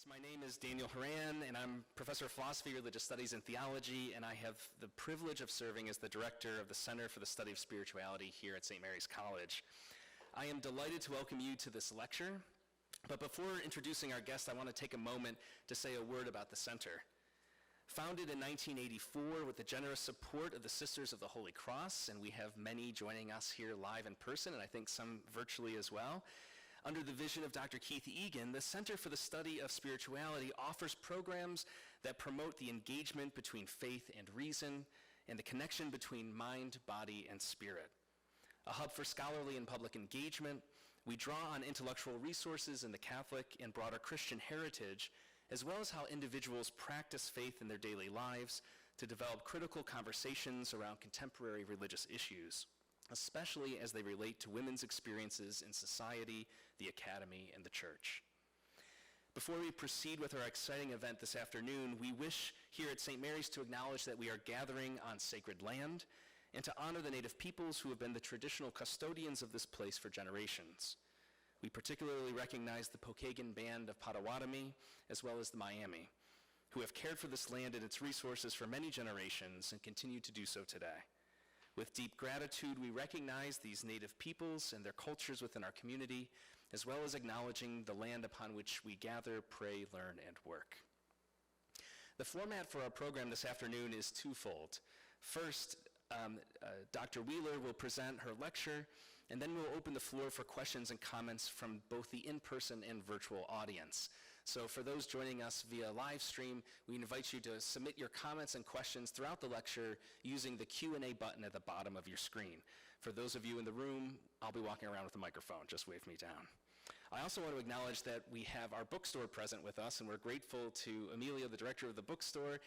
Yes, my name is Daniel Horan, and I'm Professor of Philosophy, Religious Studies, and Theology, and I have the privilege of serving as the Director of the Center for the Study of Spirituality here at St. Mary's College. I am delighted to welcome you to this lecture, but before introducing our guest, I want to take a moment to say a word about the center. Founded in 1984 with the generous support of the Sisters of the Holy Cross, and we have many joining us here live in person, and I think some virtually as well. Under the vision of Dr. Keith Egan, the Center for the Study of Spirituality offers programs that promote the engagement between faith and reason and the connection between mind, body, and spirit. A hub for scholarly and public engagement, we draw on intellectual resources in the Catholic and broader Christian heritage, as well as how individuals practice faith in their daily lives to develop critical conversations around contemporary religious issues, especially as they relate to women's experiences in society, the academy, and the church. Before we proceed with our exciting event this afternoon, we wish here at St. Mary's to acknowledge that we are gathering on sacred land and to honor the Native peoples who have been the traditional custodians of this place for generations. We particularly recognize the Pokagon Band of Potawatomi, as well as the Miami, who have cared for this land and its resources for many generations and continue to do so today. With deep gratitude, we recognize these Native peoples and their cultures within our community, as well as acknowledging the land upon which we gather, pray, learn, and work. The format for our program this afternoon is twofold. First, Dr. Wheeler will present her lecture, and then we'll open the floor for questions and comments from both the in-person and virtual audience. So for those joining us via live stream, we invite you to submit your comments and questions throughout the lecture using the Q&A button at the bottom of your screen. For those of you in the room, I'll be walking around with a microphone. Just wave me down. I also want to acknowledge that we have our bookstore present with us, and we're grateful to Amelia, the director of the bookstore,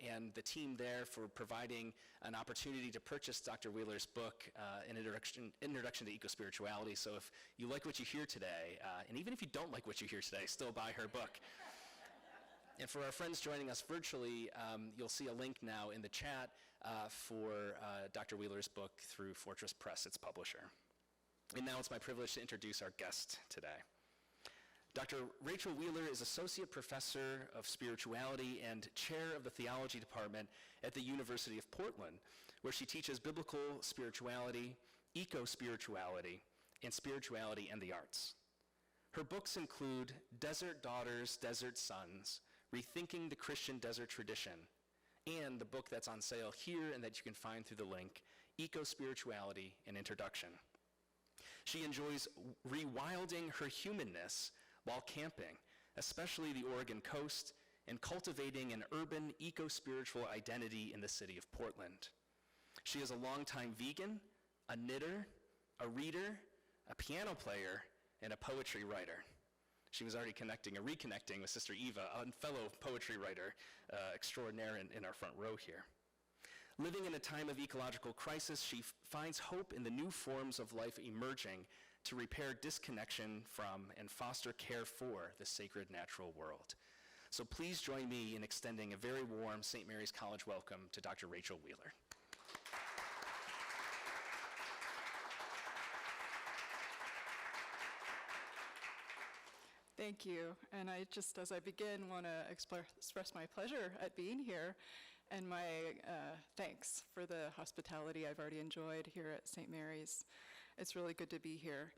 and the team there for providing an opportunity to purchase Dr. Wheeler's book, An Introduction to Ecospirituality. So if you like what you hear today, and even if you don't like what you hear today, still buy her book. And for our friends joining us virtually, you'll see a link now in the chat for Dr. Wheeler's book through Fortress Press, its publisher. And now it's my privilege to introduce our guest today. Dr. Rachel Wheeler is Associate Professor of Spirituality and Chair of the Theology Department at the University of Portland, where she teaches biblical spirituality, eco-spirituality, and spirituality and the arts. Her books include Desert Daughters, Desert Sons, Rethinking the Christian Desert Tradition, and the book that's on sale here and that you can find through the link, Eco-Spirituality, an Introduction. She enjoys rewilding her humanness while camping, especially the Oregon coast, and cultivating an urban eco-spiritual identity in the city of Portland. She is a longtime vegan, a knitter, a reader, a piano player, and a poetry writer. She was already reconnecting with Sister Eva, a fellow poetry writer extraordinaire in our front row here. Living in a time of ecological crisis, she finds hope in the new forms of life emerging to repair disconnection from and foster care for the sacred natural world. So please join me in extending a very warm St. Mary's College welcome to Dr. Rachel Wheeler. Thank you. And as I begin, want to express my pleasure at being here and my thanks for the hospitality I've already enjoyed here at St. Mary's. It's really good to be here.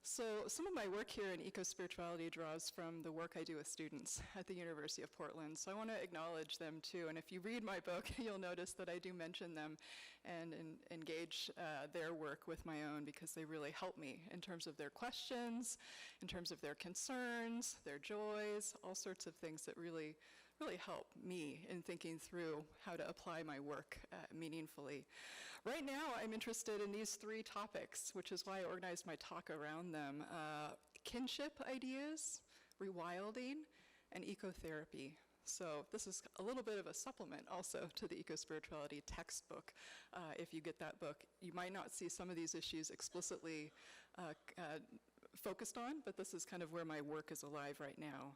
So some of my work here in eco-spirituality draws from the work I do with students at the University of Portland. So I want to acknowledge them too. And if you read my book, you'll notice that I do mention them and engage their work with my own, because they really help me in terms of their questions, in terms of their concerns, their joys, all sorts of things that really help me in thinking through how to apply my work meaningfully. Right now, I'm interested in these three topics, which is why I organized my talk around them. Kinship ideas, rewilding, and ecotherapy. So this is a little bit of a supplement also to the Ecospirituality textbook. If you get that book, you might not see some of these issues explicitly focused on, but this is kind of where my work is alive right now.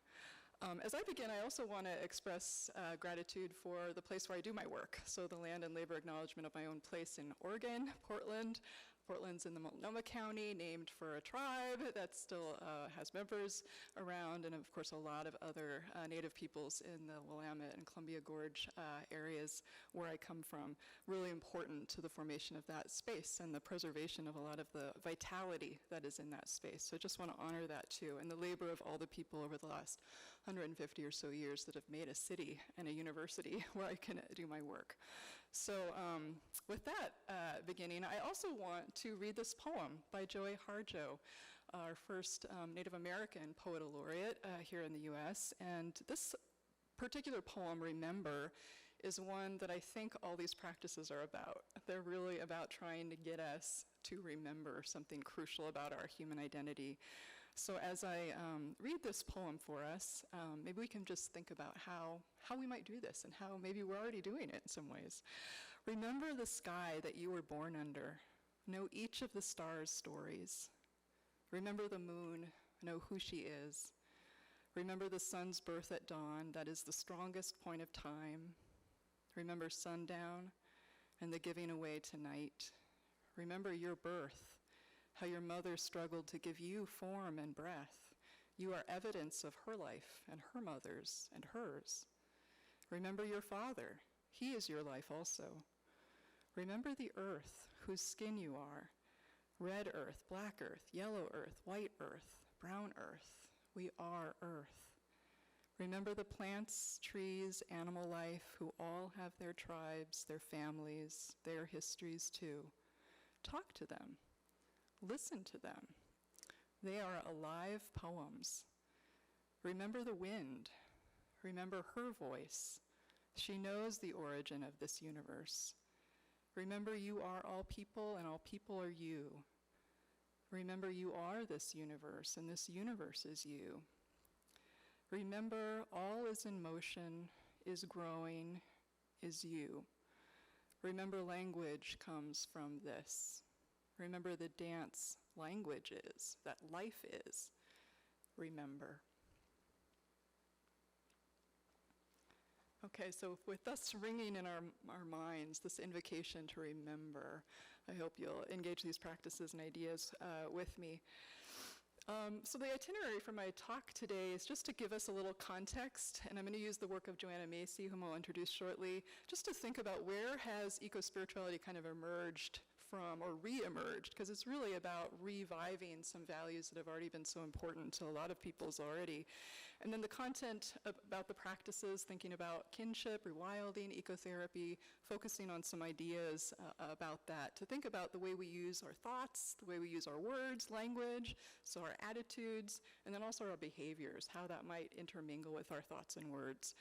As I begin, I also want to express gratitude for the place where I do my work, so the land and labor acknowledgement of my own place in Oregon, Portland. Portland's in the Multnomah County, named for a tribe that still has members around, and of course a lot of other Native peoples in the Willamette and Columbia Gorge areas where I come from. Really important to the formation of that space and the preservation of a lot of the vitality that is in that space. So I just want to honor that too, and the labor of all the people over the last 150 or so years that have made a city and a university where I can do my work. So with that beginning, I also want to read this poem by Joy Harjo, our first Native American poet laureate here in the US. And this particular poem, Remember, is one that I think all these practices are about. They're really about trying to get us to remember something crucial about our human identity. So as I read this poem for us, maybe we can just think about how we might do this and how maybe we're already doing it in some ways. Remember the sky that you were born under. Know each of the stars' stories. Remember the moon. Know who she is. Remember the sun's birth at dawn. That is the strongest point of time. Remember sundown and the giving away tonight. Remember your birth. How your mother struggled to give you form and breath. You are evidence of her life and her mother's and hers. Remember your father. He is your life also. Remember the earth whose skin you are. Red earth, black earth, yellow earth, white earth, brown earth. We are earth. Remember the plants, trees, animal life who all have their tribes, their families, their histories too. Talk to them. Listen to them. They are alive poems. Remember the wind. Remember her voice. She knows the origin of this universe. Remember you are all people and all people are you. Remember you are this universe and this universe is you. Remember all is in motion, is growing, is you. Remember language comes from this. Remember the dance language is, that life is. Remember. Okay, so with us ringing in our minds, this invocation to remember, I hope you'll engage these practices and ideas with me. So the itinerary for my talk today is just to give us a little context, and I'm going to use the work of Joanna Macy, whom I'll introduce shortly, just to think about where has eco-spirituality kind of emerged from, or re-emerged, because it's really about reviving some values that have already been so important to a lot of peoples already. And then the content about the practices, thinking about kinship, rewilding, ecotherapy, focusing on some ideas about that, to think about the way we use our thoughts, the way we use our words, language, so our attitudes, and then also our behaviors, how that might intermingle with our thoughts and words.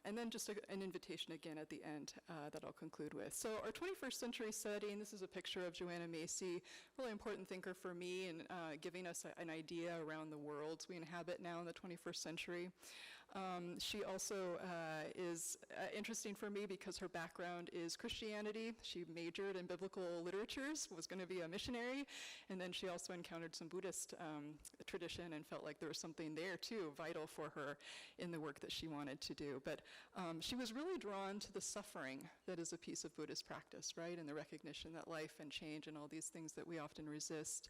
And then just an invitation again at the end that I'll conclude with. So our 21st century setting, this is a picture of Joanna Macy, really important thinker for me in giving us an idea around the worlds we inhabit now in the 21st century. She also is interesting for me because her background is Christianity. She majored in biblical literatures, was going to be a missionary, and then she also encountered some Buddhist tradition and felt like there was something there too, vital for her in the work that she wanted to do. But she was really drawn to the suffering that is a piece of Buddhist practice, right? And the recognition that life and change and all these things that we often resist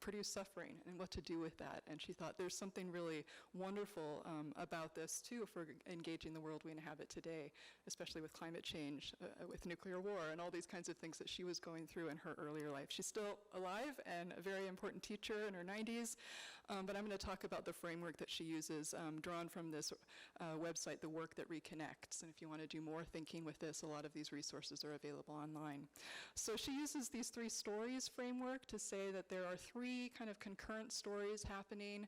produce suffering and what to do with that. And she thought there's something really wonderful about this too for engaging the world we inhabit today, especially with climate change, with nuclear war and all these kinds of things that she was going through in her earlier life. She's still alive and a very important teacher in her 90s, but I'm going to talk about the framework that she uses, drawn from this website, The Work That Reconnects. And if you want to do more thinking with this, a lot of these resources are available online. So she uses these 3 stories framework to say that there are 3 kind of concurrent stories happening,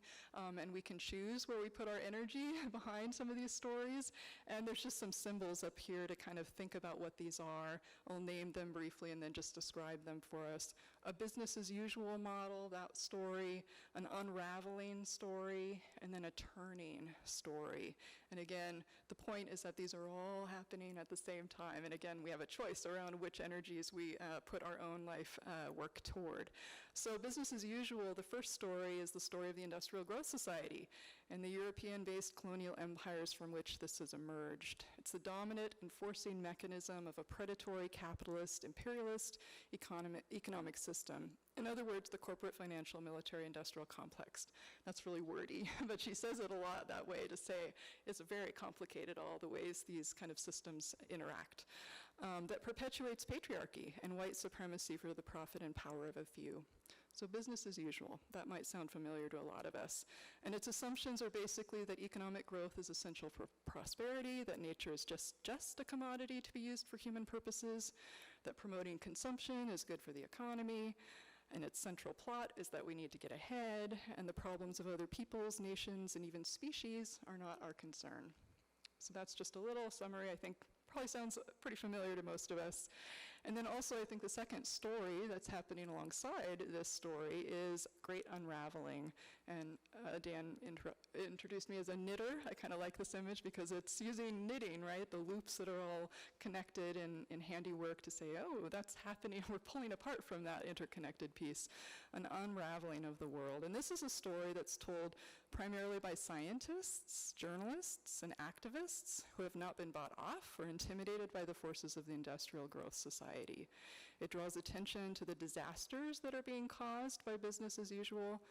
and we can choose where we put our energy behind some of these stories. And there's just some symbols up here to kind of think about what these are. I'll name them briefly and then just describe them for us. A business as usual model, that story, an unraveling story, and then a turning story. And again, the point is that these are all happening at the same time. And again, we have a choice around which energies we put our own life work toward. So business as usual, the first story is the story of the Industrial Growth Society. and the European-based colonial empires from which this has emerged. It's the dominant enforcing mechanism of a predatory, capitalist, imperialist economic system. In other words, the corporate, financial, military, industrial complex. That's really wordy, but she says it a lot that way to say it's very complicated, all the ways these kind of systems interact. That perpetuates patriarchy and white supremacy for the profit and power of a few. So business as usual. That might sound familiar to a lot of us. And its assumptions are basically that economic growth is essential for prosperity, that nature is just a commodity to be used for human purposes, that promoting consumption is good for the economy, and its central plot is that we need to get ahead, and the problems of other peoples, nations, and even species are not our concern. So that's just a little summary. I think probably sounds pretty familiar to most of us. And then also, I think the second story that's happening alongside this story is Great Unraveling. And Dan introduced me as a knitter. I kind of like this image because it's using knitting, right? The loops that are all connected in handiwork to say, oh, that's happening. We're pulling apart from that interconnected piece, an unraveling of the world. And this is a story that's told primarily by scientists, journalists, and activists who have not been bought off or intimidated by the forces of the industrial growth society. It draws attention to the disasters that are being caused by business as usual,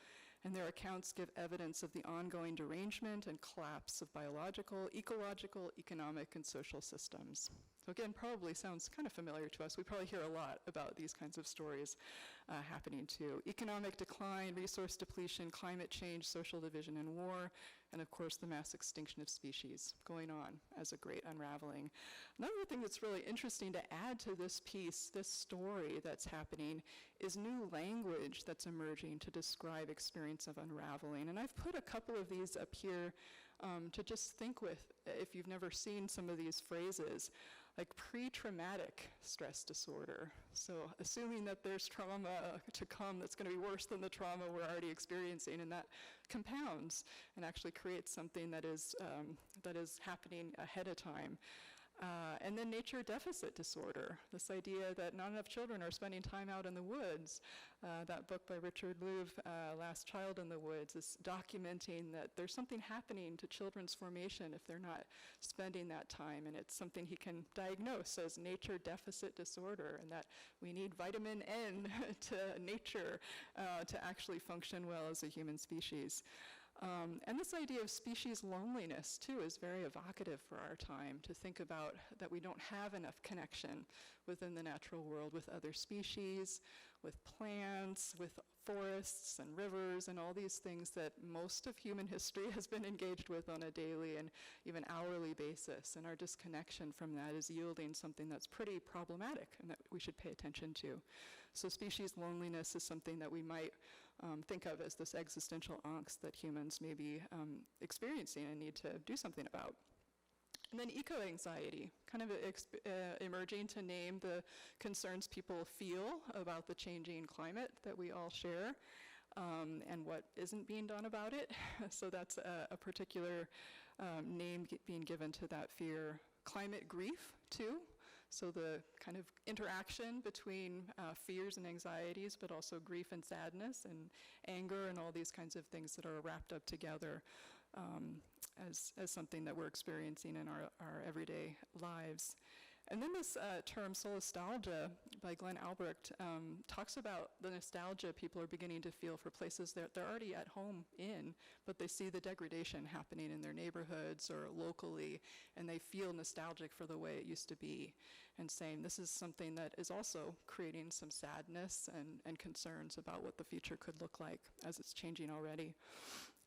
and their accounts give evidence of the ongoing derangement and collapse of biological, ecological, economic, and social systems. So again, probably sounds kind of familiar to us. We probably hear a lot about these kinds of stories happening too. Economic decline, resource depletion, climate change, social division and war, and of course the mass extinction of species going on as a great unraveling. Another thing that's really interesting to add to this piece, this story that's happening, is new language that's emerging to describe experience of unraveling. And I've put a couple of these up here to just think with, if you've never seen some of these phrases, like pre-traumatic stress disorder. So assuming that there's trauma to come that's going to be worse than the trauma we're already experiencing, and that compounds and actually creates something that is happening ahead of time. And then nature deficit disorder, this idea that not enough children are spending time out in the woods. That book by Richard Louv, Last Child in the Woods, is documenting that there's something happening to children's formation if they're not spending that time, and it's something he can diagnose as nature deficit disorder, and that we need vitamin N to nature to actually function well as a human species. And this idea of species loneliness, too, is very evocative for our time, to think about that we don't have enough connection within the natural world with other species, with plants, with forests and rivers, and all these things that most of human history has been engaged with on a daily and even hourly basis. And our disconnection from that is yielding something that's pretty problematic and that we should pay attention to. So species loneliness is something that we might think of as this existential angst that humans may be experiencing and need to do something about. And then eco-anxiety, kind of emerging to name the concerns people feel about the changing climate that we all share, and what isn't being done about it. So that's a particular name being given to that fear. Climate grief, too. So the kind of interaction between fears and anxieties, but also grief and sadness and anger and all these kinds of things that are wrapped up together as something that we're experiencing in our everyday lives. And then this term solastalgia by Glenn Albrecht talks about the nostalgia people are beginning to feel for places that they're already at home in, but they see the degradation happening in their neighborhoods or locally, and they feel nostalgic for the way it used to be, and saying this is something that is also creating some sadness and concerns about what the future could look like as it's changing already.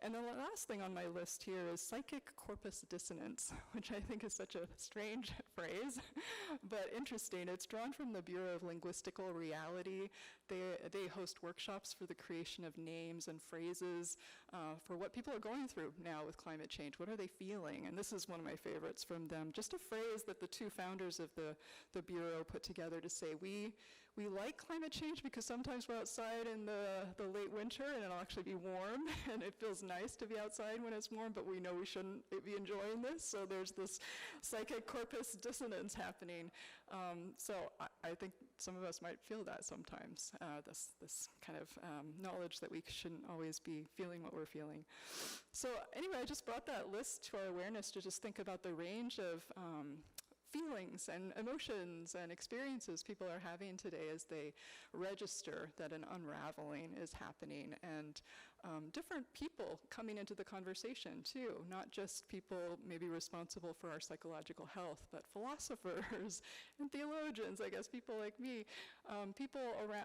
And then the last thing on my list here is psychic corpus dissonance, which I think is such a strange phrase, but interesting. It's drawn from the Bureau of Linguistical Reality. They host workshops for the creation of names and phrases for what people are going through now with climate change. What are they feeling? And this is one of my favorites from them. Just a phrase that the two founders of the Bureau put together to say, we we like climate change because sometimes we're outside in the late winter and it'll actually be warm and it feels nice to be outside when it's warm, but we know we shouldn't be enjoying this, so there's this psychic corpus dissonance happening. So I think some of us might feel that sometimes, this kind of knowledge that we shouldn't always be feeling what we're feeling. So anyway, I just brought that list to our awareness to just think about the range of feelings and emotions and experiences people are having today as they register that an unraveling is happening, and different people coming into the conversation too, not just people maybe responsible for our psychological health, but philosophers and theologians, I guess people like me, people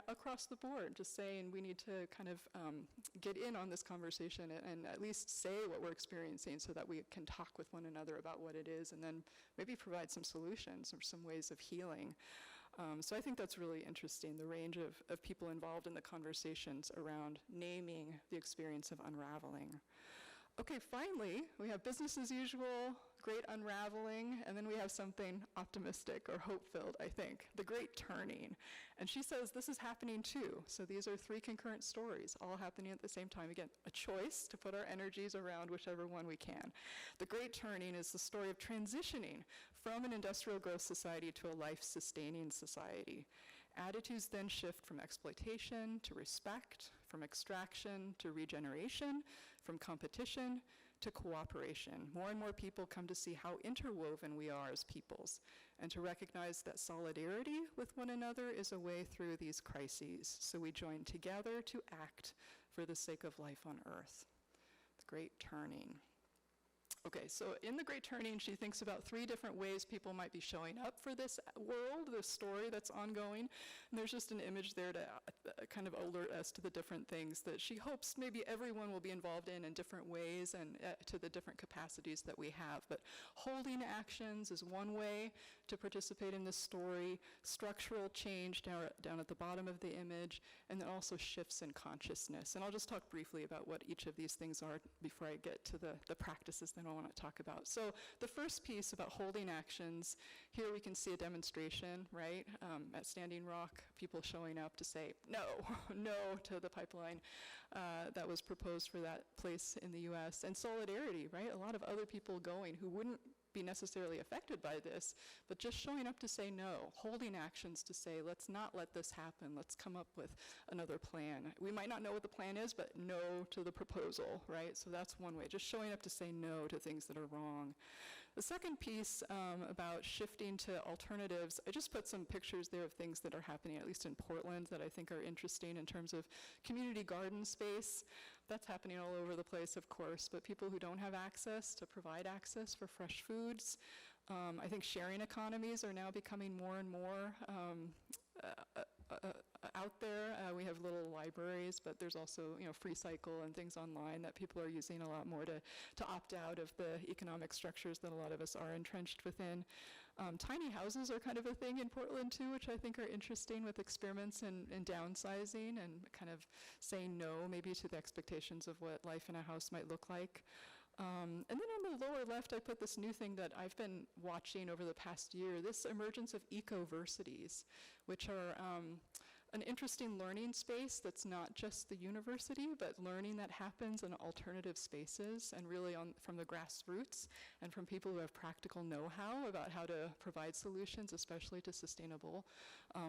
across the board just saying we need to kind of get in on this conversation and at least say what we're experiencing so that we can talk with one another about what it is and then maybe provide some solutions or some ways of healing. So I think that's really interesting, the range of people involved in the conversations around naming the experience of unraveling. Okay, finally, we have business as usual, great unraveling, and then we have something optimistic or hope-filled, I think, the great turning. And she says this is happening too. So these are three concurrent stories, all happening at the same time. Again, a choice to put our energies around whichever one we can. The great turning is the story of transitioning from an industrial growth society to a life-sustaining society. Attitudes then shift from exploitation to respect, from extraction to regeneration, from competition to cooperation. More and more people come to see how interwoven we are as peoples, and to recognize that solidarity with one another is a way through these crises. So we join together to act for the sake of life on Earth. The Great Turning. Okay, so in The Great Turning, she thinks about three different ways people might be showing up for this world, this story that's ongoing. And there's just an image there to kind of alert us to the different things that she hopes maybe everyone will be involved in different ways and to the different capacities that we have. But holding actions is one way to participate in this story, structural change down at the bottom of the image, and then also shifts in consciousness. And I'll just talk briefly about what each of these things are before I get to the practices that I want to talk about. So the first piece about holding actions, here we can see a demonstration, right? At Standing Rock, people showing up to say no, no to the pipeline that was proposed for that place in the US. And solidarity, right? A lot of other people going who wouldn't be necessarily affected by this, but just showing up to say no, holding actions to say, let's not let this happen, let's come up with another plan. We might not know what the plan is, but no to the proposal, right? So that's one way, just showing up to say no to things that are wrong. The second piece about shifting to alternatives, I just put some pictures there of things that are happening, at least in Portland, that I think are interesting in terms of community garden space. That's happening all over the place, of course, but people who don't have access to provide access for fresh foods. I think sharing economies are now becoming more and more out there. We have little libraries, but there's also, Free Cycle and things online that people are using a lot more to opt out of the economic structures that a lot of us are entrenched within. Tiny houses are kind of a thing in Portland too, which I think are interesting with experiments in downsizing and kind of saying no maybe to the expectations of what life in a house might look like. And then on the lower left, I put this new thing that I've been watching over the past year, this emergence of ecoversities, which are an interesting learning space that's not just the university, but learning that happens in alternative spaces and really from the grassroots and from people who have practical know-how about how to provide solutions, especially to sustainable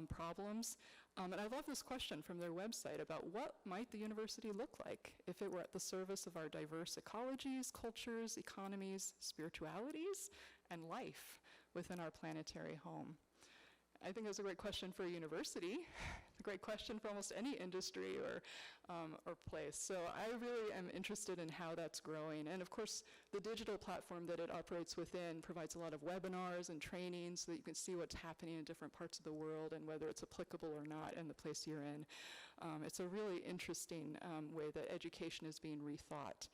problems. And I love this question from their website about what might the university look like if it were at the service of our diverse ecologies, cultures, economies, spiritualities, and life within our planetary home. I think that's a great question for a university, a great question for almost any industry or place. So I really am interested in how that's growing. And of course, the digital platform that it operates within provides a lot of webinars and trainings so that you can see what's happening in different parts of the world and whether it's applicable or not in the place you're in. It's a really interesting way that education is being rethought.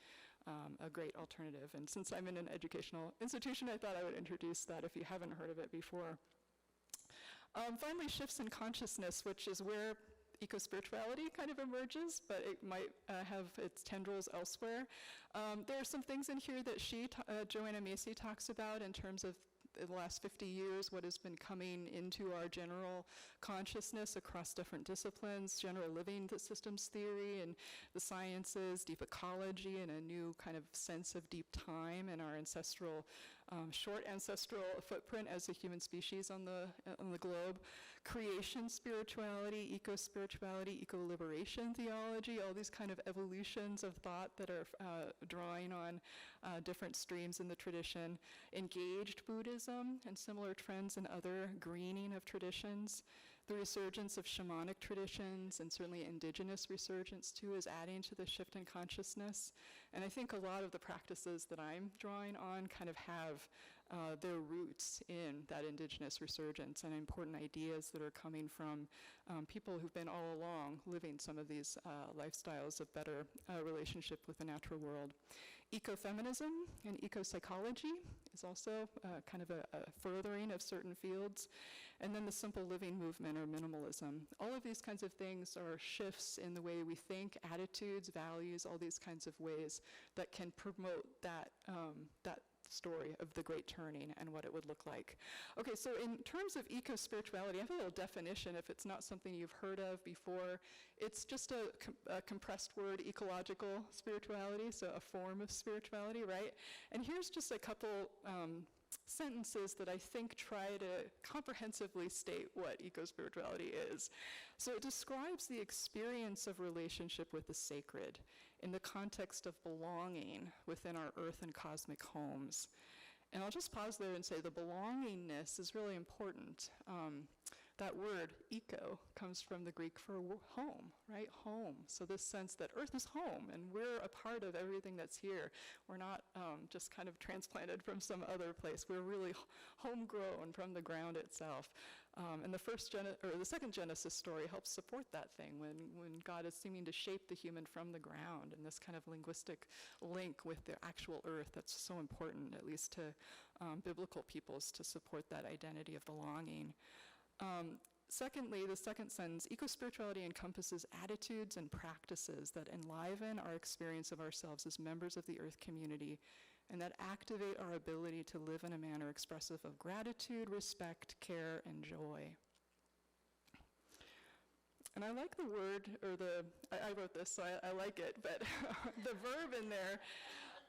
A great alternative. And since I'm in an educational institution, I thought I would introduce that if you haven't heard of it before. Finally, shifts in consciousness, which is where ecospirituality kind of emerges, but it might have its tendrils elsewhere. There are some things in here that Joanna Macy talks about in terms of in the last 50 years, what has been coming into our general consciousness across different disciplines, general living systems theory and the sciences, deep ecology, and a new kind of sense of deep time and our ancestral, short ancestral footprint as a human species on the globe. Creation spirituality, eco-spirituality, eco-liberation theology, all these kind of evolutions of thought that are drawing on different streams in the tradition. Engaged Buddhism and similar trends in other greening of traditions. The resurgence of shamanic traditions and certainly indigenous resurgence too is adding to the shift in consciousness. And I think a lot of the practices that I'm drawing on kind of have their roots in that indigenous resurgence and important ideas that are coming from people who've been all along living some of these lifestyles of better relationship with the natural world. Ecofeminism and eco-psychology is also kind of a furthering of certain fields. And then the simple living movement or minimalism. All of these kinds of things are shifts in the way we think, attitudes, values, all these kinds of ways that can promote that story of the Great Turning and what it would look like. Okay, so in terms of eco-spirituality, I have a little definition if it's not something you've heard of before. It's just a compressed word, ecological spirituality, so a form of spirituality, right? And here's just a couple sentences that I think try to comprehensively state what eco-spirituality is. So it describes the experience of relationship with the sacred in the context of belonging within our earth and cosmic homes. And I'll just pause there and say the belongingness is really important. That word, eco, comes from the Greek for home, right? Home. So this sense that Earth is home, and we're a part of everything that's here. We're not just kind of transplanted from some other place. We're really homegrown from the ground itself. And the second Genesis story helps support that thing when God is seeming to shape the human from the ground, and this kind of linguistic link with the actual Earth that's so important, at least to biblical peoples, to support that identity of belonging. Secondly, the second sentence, eco-spirituality encompasses attitudes and practices that enliven our experience of ourselves as members of the Earth community and that activate our ability to live in a manner expressive of gratitude, respect, care, and joy. And I like the word, I wrote this, so I like it, but the verb in there,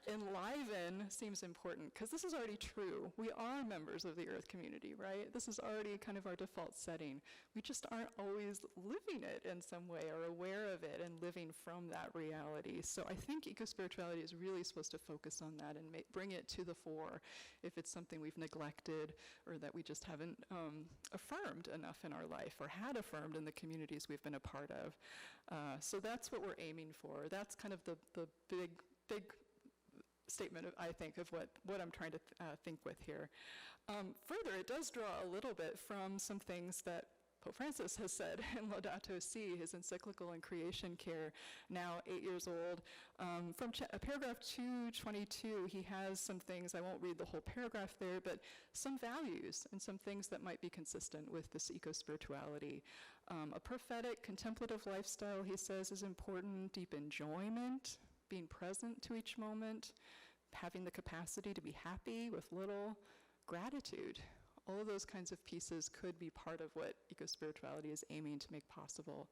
enliven, seems important, because this is already true. We are members of the Earth community, right? This is already kind of our default setting. We just aren't always living it in some way or aware of it and living from that reality. So I think eco-spirituality is really supposed to focus on that and bring it to the fore if it's something we've neglected or that we just haven't affirmed enough in our life or had affirmed in the communities we've been a part of. So that's what we're aiming for. That's kind of the big statement, I think, of what I'm trying to think with here. Further, it does draw a little bit from some things that Pope Francis has said in Laudato Si, his encyclical on creation care, now 8 years old. From paragraph 222, he has some things, I won't read the whole paragraph there, but some values and some things that might be consistent with this eco-spirituality. A prophetic, contemplative lifestyle, he says, is important. Deep enjoyment, being present to each moment, having the capacity to be happy with little, gratitude. All of those kinds of pieces could be part of what eco-spirituality is aiming to make possible.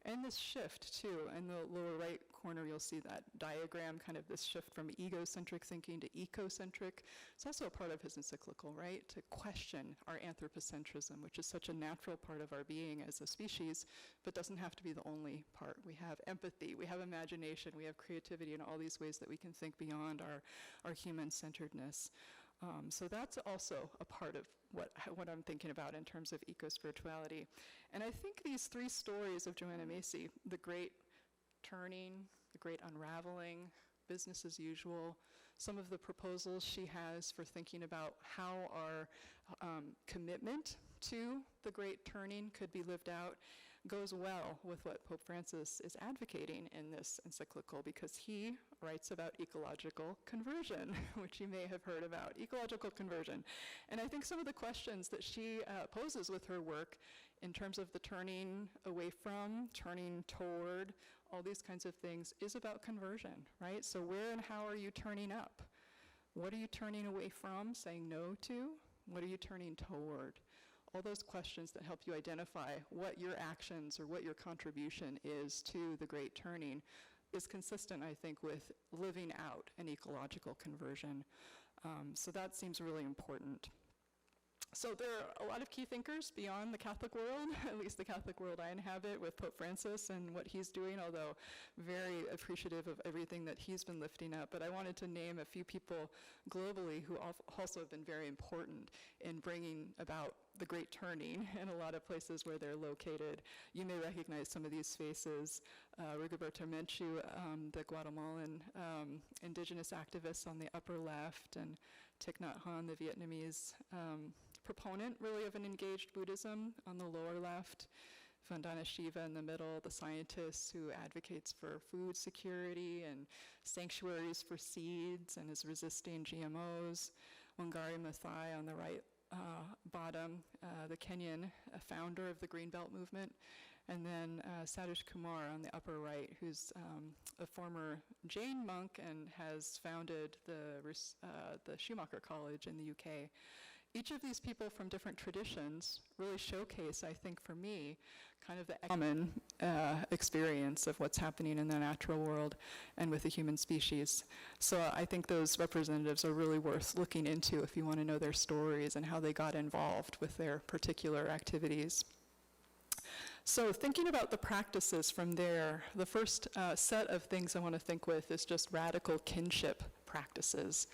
And this shift, too, in the lower right corner, you'll see that diagram, kind of this shift from egocentric thinking to ecocentric. It's also a part of his encyclical, right? To question our anthropocentrism, which is such a natural part of our being as a species, but doesn't have to be the only part. We have empathy, we have imagination, we have creativity, and all these ways that we can think beyond our human-centeredness. So that's also a part of what I'm thinking about in terms of eco-spirituality. And I think these three stories of Joanna Macy, the great turning, the great unraveling, business as usual, some of the proposals she has for thinking about how our commitment to the great turning could be lived out goes well with what Pope Francis is advocating in this encyclical, because he writes about ecological conversion, which you may have heard about, ecological conversion. And I think some of the questions that she poses with her work in terms of the turning away from, turning toward, all these kinds of things is about conversion, right? So where and how are you turning up? What are you turning away from, saying no to? What are you turning toward? All those questions that help you identify what your actions or what your contribution is to the great turning is consistent, I think, with living out an ecological conversion. So that seems really important. So there are a lot of key thinkers beyond the Catholic world, at least the Catholic world I inhabit, with Pope Francis and what he's doing, although very appreciative of everything that he's been lifting up. But I wanted to name a few people globally who also have been very important in bringing about the great turning in a lot of places where they're located. You may recognize some of these faces. Rigoberto Menchu, the Guatemalan indigenous activist on the upper left, and Thich Nhat Hanh, the Vietnamese proponent, really, of an engaged Buddhism on the lower left. Vandana Shiva in the middle, the scientist who advocates for food security and sanctuaries for seeds and is resisting GMOs. Wangari Maathai on the right bottom, the Kenyan founder of the Greenbelt movement. And then Satish Kumar on the upper right, who's a former Jain monk and has founded the Schumacher College in the UK. Each of these people from different traditions really showcase, I think for me, kind of the common experience of what's happening in the natural world and with the human species. So I think those representatives are really worth looking into if you want to know their stories and how they got involved with their particular activities. So thinking about the practices from there, the first set of things I want to think with is just radical kinship practices.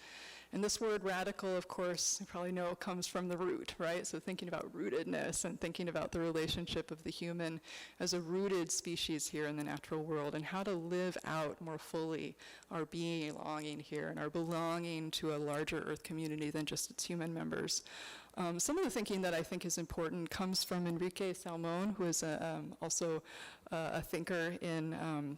And this word radical, of course, you probably know comes from the root, right? So thinking about rootedness and thinking about the relationship of the human as a rooted species here in the natural world and how to live out more fully our belonging here and our belonging to a larger earth community than just its human members. Some of the thinking that I think is important comes from Enrique Salmon, who is also a thinker in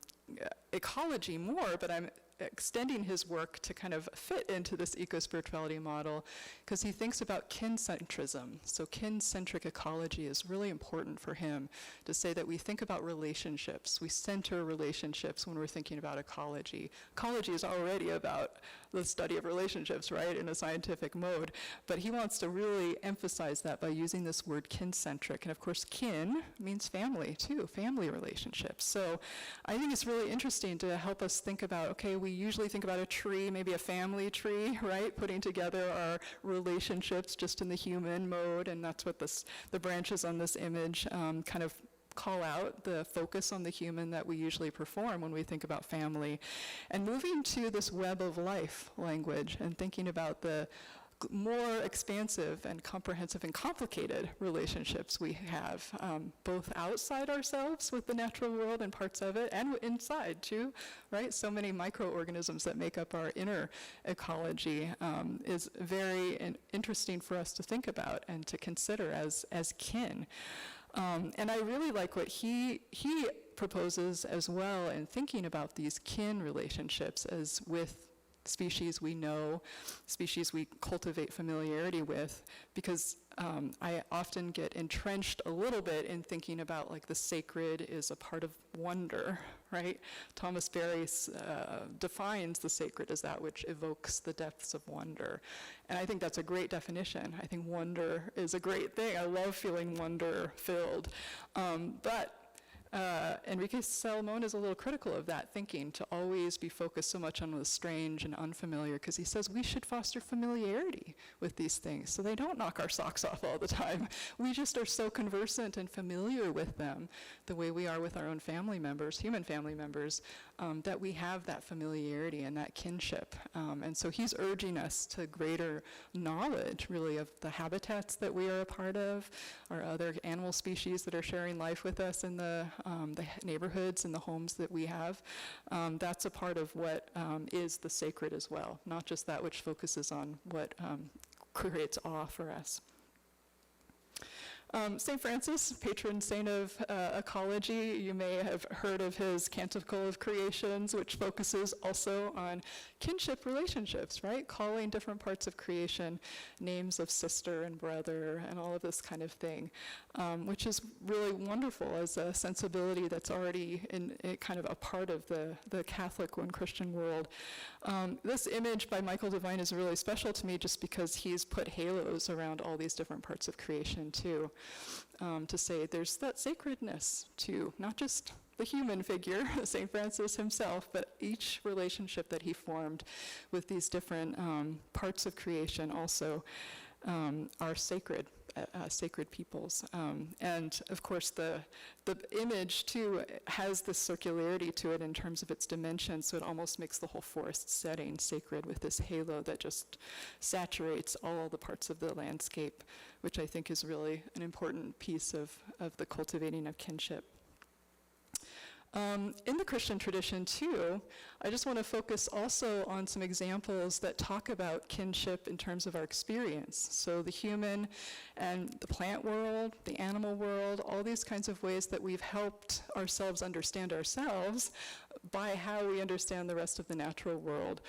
ecology more, but I'm extending his work to kind of fit into this eco-spirituality model because he thinks about kin-centrism. So kin-centric ecology is really important for him to say that we think about relationships. We center relationships when we're thinking about ecology. Ecology is already about the study of relationships, right, in a scientific mode. But he wants to really emphasize that by using this word kin-centric. And of course, kin means family too, family relationships. So I think it's really interesting to help us think about, okay, we usually think about a tree, maybe a family tree, right? Putting together our relationships just in the human mode, and that's what the branches on this image kind of call out, the focus on the human that we usually perform when we think about family. And moving to this web of life language and thinking about the more expansive and comprehensive and complicated relationships we have, both outside ourselves with the natural world and parts of it, and inside too, right? So many microorganisms that make up our inner ecology is very interesting for us to think about and to consider as kin. And I really like what he proposes as well in thinking about these kin relationships as with species we know, species we cultivate familiarity with, because I often get entrenched a little bit in thinking about like the sacred is a part of wonder, right? Thomas Berry defines the sacred as that which evokes the depths of wonder. And I think that's a great definition. I think wonder is a great thing. I love feeling wonder-filled. But Enrique Salmon is a little critical of that thinking, to always be focused so much on the strange and unfamiliar, because he says we should foster familiarity with these things so they don't knock our socks off all the time. We just are so conversant and familiar with them, the way we are with our own family members, human family members, that we have that familiarity and that kinship. And so he's urging us to greater knowledge, really, of the habitats that we are a part of, or other animal species that are sharing life with us in the neighborhoods and the homes that we have. That's a part of what is the sacred as well, not just that which focuses on what creates awe for us. St. Francis, patron saint of ecology, you may have heard of his Canticle of Creations, which focuses also on kinship relationships, right? Calling different parts of creation names of sister and brother and all of this kind of thing, which is really wonderful as a sensibility that's already in kind of a part of the Catholic and Christian world. This image by Michael Devine is really special to me just because he's put halos around all these different parts of creation too, to say there's that sacredness to not just the human figure, St. Francis himself, but each relationship that he formed with these different parts of creation also are sacred. Sacred peoples. And of course the image too has this circularity to it in terms of its dimensions, so it almost makes the whole forest setting sacred with this halo that just saturates all the parts of the landscape, which I think is really an important piece of the cultivating of kinship. In the Christian tradition too, I just want to focus also on some examples that talk about kinship in terms of our experience. So the human and the plant world, the animal world, all these kinds of ways that we've helped ourselves understand ourselves by how we understand the rest of the natural world.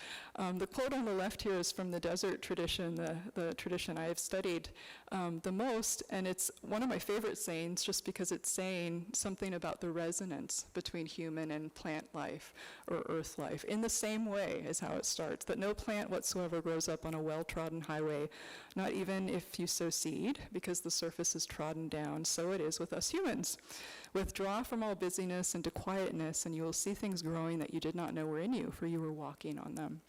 The quote on the left here is from the desert tradition, the tradition I have studied the most, and it's one of my favorite sayings just because it's saying something about the resonance between human and plant life or earth life in the same way as how it starts, that no plant whatsoever grows up on a well-trodden highway, not even if you sow seed, because the surface is trodden down. So it is with us humans. Withdraw from all busyness into quietness, and you will see things growing that you did not know were in you, for you were walking on them.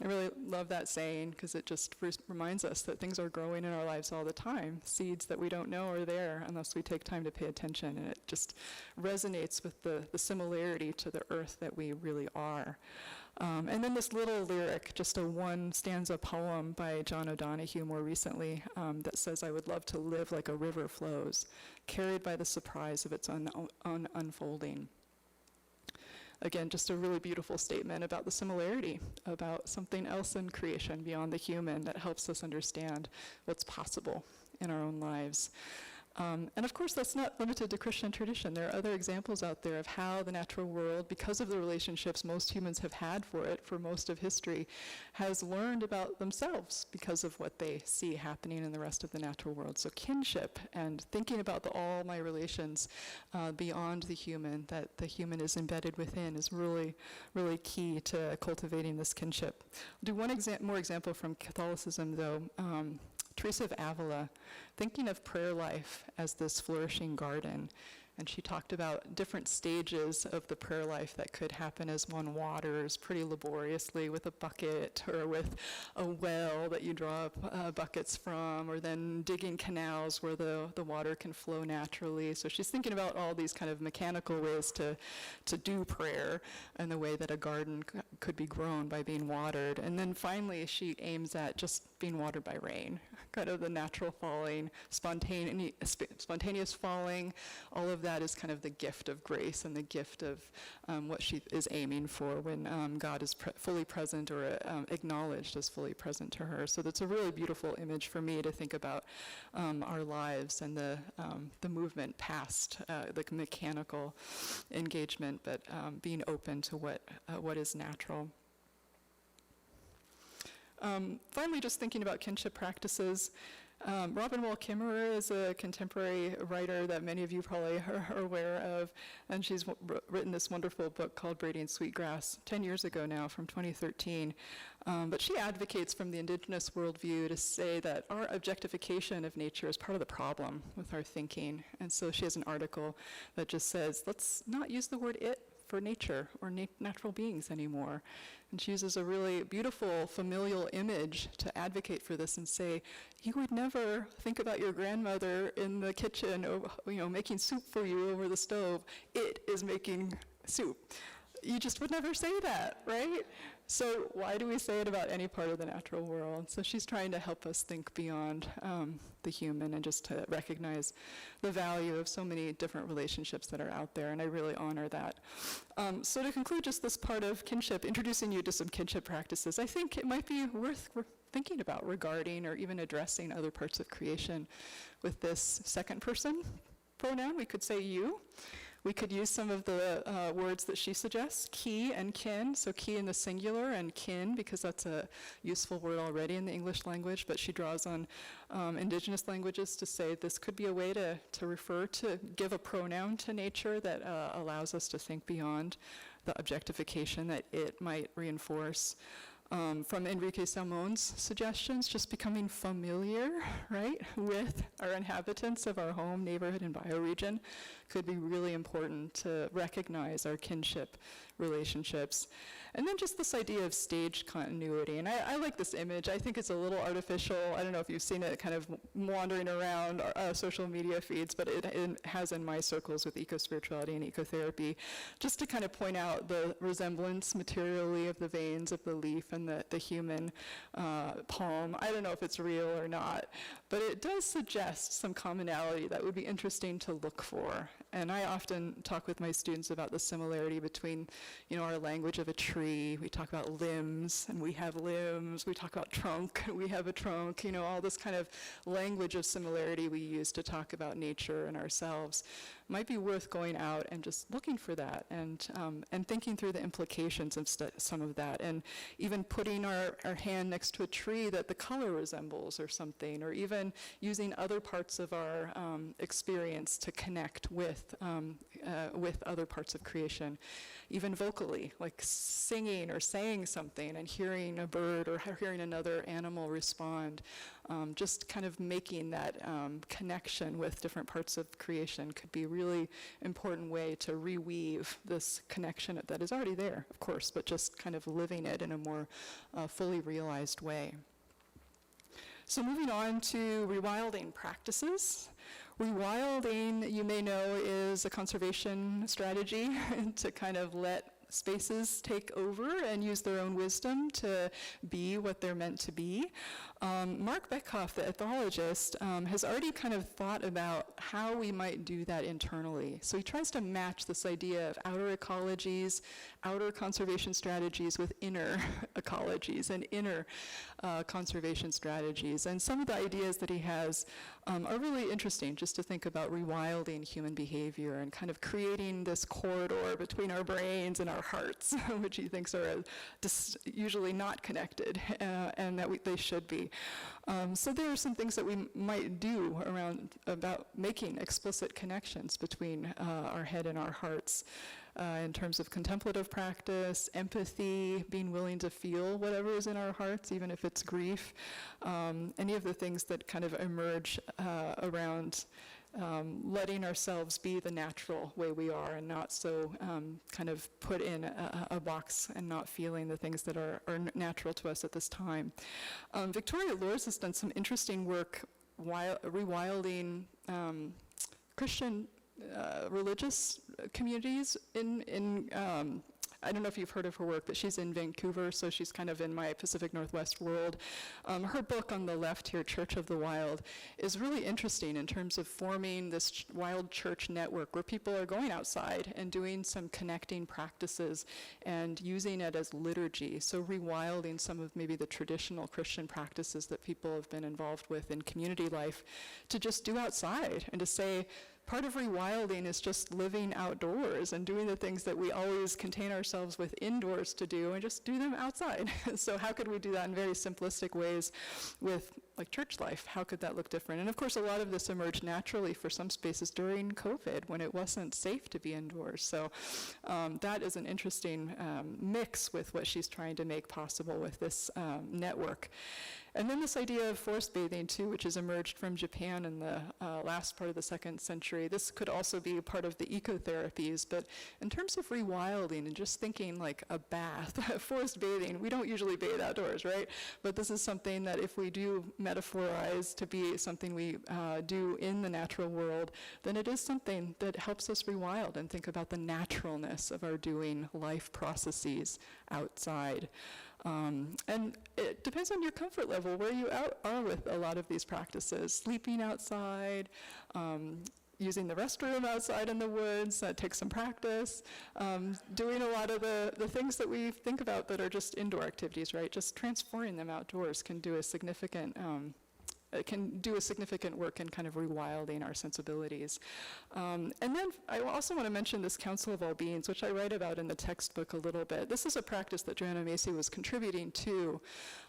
I really love that saying because it just reminds us that things are growing in our lives all the time. Seeds that we don't know are there unless we take time to pay attention, and it just resonates with the similarity to the earth that we really are. And then this little lyric, just a one stanza poem by John O'Donohue more recently, that says, "I would love to live like a river flows, carried by the surprise of its unfolding." Again, just a really beautiful statement about the similarity, about something else in creation beyond the human that helps us understand what's possible in our own lives. And of course, that's not limited to Christian tradition. There are other examples out there of how the natural world, because of the relationships most humans have had for it for most of history, has learned about themselves because of what they see happening in the rest of the natural world. So kinship and thinking about all my relations beyond the human, that the human is embedded within, is really, really key to cultivating this kinship. I'll do one more example from Catholicism, though. Teresa of Avila, thinking of prayer life as this flourishing garden. And she talked about different stages of the prayer life that could happen as one waters pretty laboriously with a bucket or with a well that you draw buckets from, or then digging canals where the water can flow naturally. So she's thinking about all these kind of mechanical ways to do prayer and the way that a garden could be grown by being watered. And then finally she aims at just being watered by rain, kind of the natural falling, spontaneous falling. All of that is kind of the gift of grace and the gift of what she is aiming for when God is fully present or acknowledged as fully present to her. So that's a really beautiful image for me to think about our lives and the movement past the mechanical engagement, but being open to what is natural. Finally, just thinking about kinship practices. Robin Wall Kimmerer is a contemporary writer that many of you probably are aware of, and she's written this wonderful book called Braiding Sweetgrass 10 years ago now, from 2013. But she advocates from the indigenous worldview to say that our objectification of nature is part of the problem with our thinking. And so she has an article that just says, let's not use the word it for nature or natural beings anymore. And she uses a really beautiful familial image to advocate for this and say, you would never think about your grandmother in the kitchen, making soup for you over the stove. It is making soup. You just would never say that, right? So why do we say it about any part of the natural world? So she's trying to help us think beyond the human and just to recognize the value of so many different relationships that are out there, and I really honor that. So to conclude just this part of kinship, introducing you to some kinship practices, I think it might be worth thinking about regarding or even addressing other parts of creation with this second person pronoun. We could say you. We could use some of the words that she suggests, ki and kin, so ki in the singular and kin, because that's a useful word already in the English language, but she draws on indigenous languages to say this could be a way to refer to, give a pronoun to nature that allows us to think beyond the objectification that it might reinforce. From Enrique Salmon's suggestions, just becoming familiar, right, with our inhabitants of our home, neighborhood, and bioregion could be really important to recognize our kinship relationships. And then just this idea of stage continuity. And I like this image. I think it's a little artificial. I don't know if you've seen it kind of wandering around social media feeds, but it has in my circles with ecospirituality and ecotherapy, just to kind of point out the resemblance materially of the veins of the leaf and the human palm. I don't know if it's real or not, but it does suggest some commonality that would be interesting to look for. And I often talk with my students about the similarity between, our language of a tree. We talk about limbs, and we have limbs. We talk about trunk, and we have a trunk. All this kind of language of similarity we use to talk about nature and ourselves might be worth going out and just looking for that and thinking through the implications of some of that, and even putting our hand next to a tree that the color resembles or something, or even using other parts of our experience to connect with other parts of creation, even vocally, like singing or saying something and hearing a bird or hearing another animal respond. Just kind of making that connection with different parts of creation could be a really important way to reweave this connection that is already there, of course, but just kind of living it in a more fully realized way. So moving on to rewilding practices. Rewilding, you may know, is a conservation strategy to kind of let spaces take over and use their own wisdom to be what they're meant to be. Mark Beckhoff, the ethologist, has already kind of thought about how we might do that internally. So he tries to match this idea of outer ecologies, outer conservation strategies with inner ecologies and inner conservation strategies. And some of the ideas that he has are really interesting, just to think about rewilding human behavior and kind of creating this corridor between our brains and our hearts, which he thinks are usually not connected, and that they should be. So there are some things that we might do about making explicit connections between our head and our hearts. In terms of contemplative practice, empathy, being willing to feel whatever is in our hearts, even if it's grief, any of the things that kind of emerge around letting ourselves be the natural way we are and not so kind of put in a box and not feeling the things that are natural to us at this time. Victoria Lours has done some interesting work rewilding Christian religious communities in I don't know if you've heard of her work, but she's in Vancouver, so she's kind of in my Pacific Northwest world. Her book on the left here, Church of the Wild, is really interesting in terms of forming this wild church network where people are going outside and doing some connecting practices and using it as liturgy. So rewilding some of maybe the traditional Christian practices that people have been involved with in community life to just do outside and to say, part of rewilding is just living outdoors and doing the things that we always contain ourselves with indoors to do and just do them outside. So how could we do that in very simplistic ways with like church life? How could that look different? And of course, a lot of this emerged naturally for some spaces during COVID when it wasn't safe to be indoors. So that is an interesting mix with what she's trying to make possible with this network. And then this idea of forest bathing, too, which has emerged from Japan in the last part of the 2nd century. This could also be part of the ecotherapies, but in terms of rewilding and just thinking like a bath, forest bathing, we don't usually bathe outdoors, right? But this is something that if we do metaphorize to be something we do in the natural world, then it is something that helps us rewild and think about the naturalness of our doing life processes outside. And it depends on your comfort level, where you are with a lot of these practices. Sleeping outside, using the restroom outside in the woods. That takes some practice. Doing a lot of the things that we think about that are just indoor activities, right? Just transferring them outdoors can do a significant work in kind of rewilding our sensibilities. And then I also want to mention this Council of All Beings, which I write about in the textbook a little bit. This is a practice that Joanna Macy was contributing to,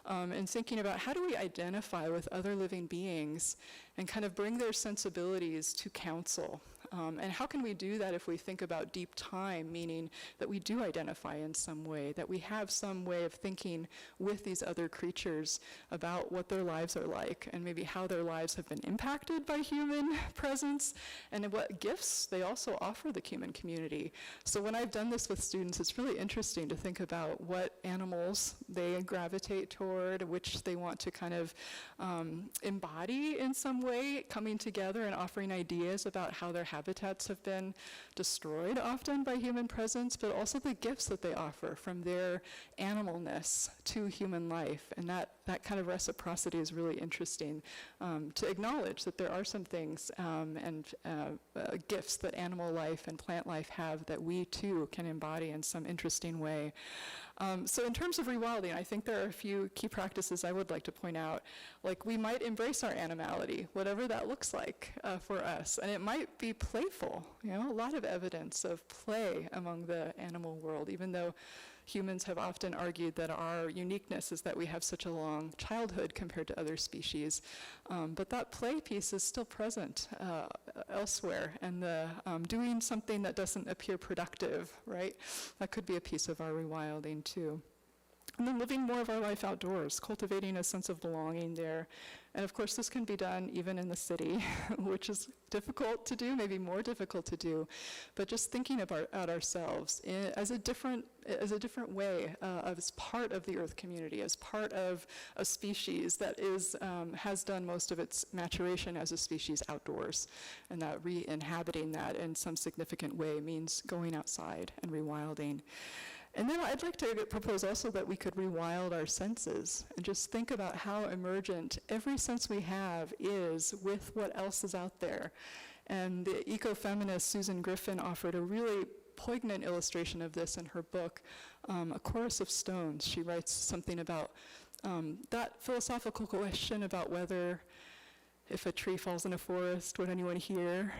and thinking about how do we identify with other living beings and kind of bring their sensibilities to council. And how can we do that if we think about deep time, meaning that we do identify in some way, that we have some way of thinking with these other creatures about what their lives are like, and maybe how their lives have been impacted by human presence, and what gifts they also offer the human community. So when I've done this with students, it's really interesting to think about what animals they gravitate toward, which they want to kind of embody in some way, coming together and offering ideas about how their habitats have been destroyed often by human presence, but also the gifts that they offer from their animalness to human life. And that kind of reciprocity is really interesting, to acknowledge that there are some things and gifts that animal life and plant life have that we too can embody in some interesting way. So in terms of rewilding, I think there are a few key practices I would like to point out. Like, we might embrace our animality, whatever that looks like for us. And it might be playful, a lot of evidence of play among the animal world, even though humans have often argued that our uniqueness is that we have such a long childhood compared to other species. But that play piece is still present elsewhere, and the doing something that doesn't appear productive, right? That could be a piece of our rewilding too. And then living more of our life outdoors, cultivating a sense of belonging there. And of course, this can be done even in the city, which is difficult to do, maybe more difficult to do. But just thinking about ourselves as a different way, as part of the Earth community, as part of a species that has done most of its maturation as a species outdoors, and that re-inhabiting that in some significant way means going outside and rewilding. And then I'd like to propose also that we could rewild our senses and just think about how emergent every sense we have is with what else is out there. And the ecofeminist Susan Griffin offered a really poignant illustration of this in her book, A Chorus of Stones. She writes something about that philosophical question about whether if a tree falls in a forest, would anyone hear?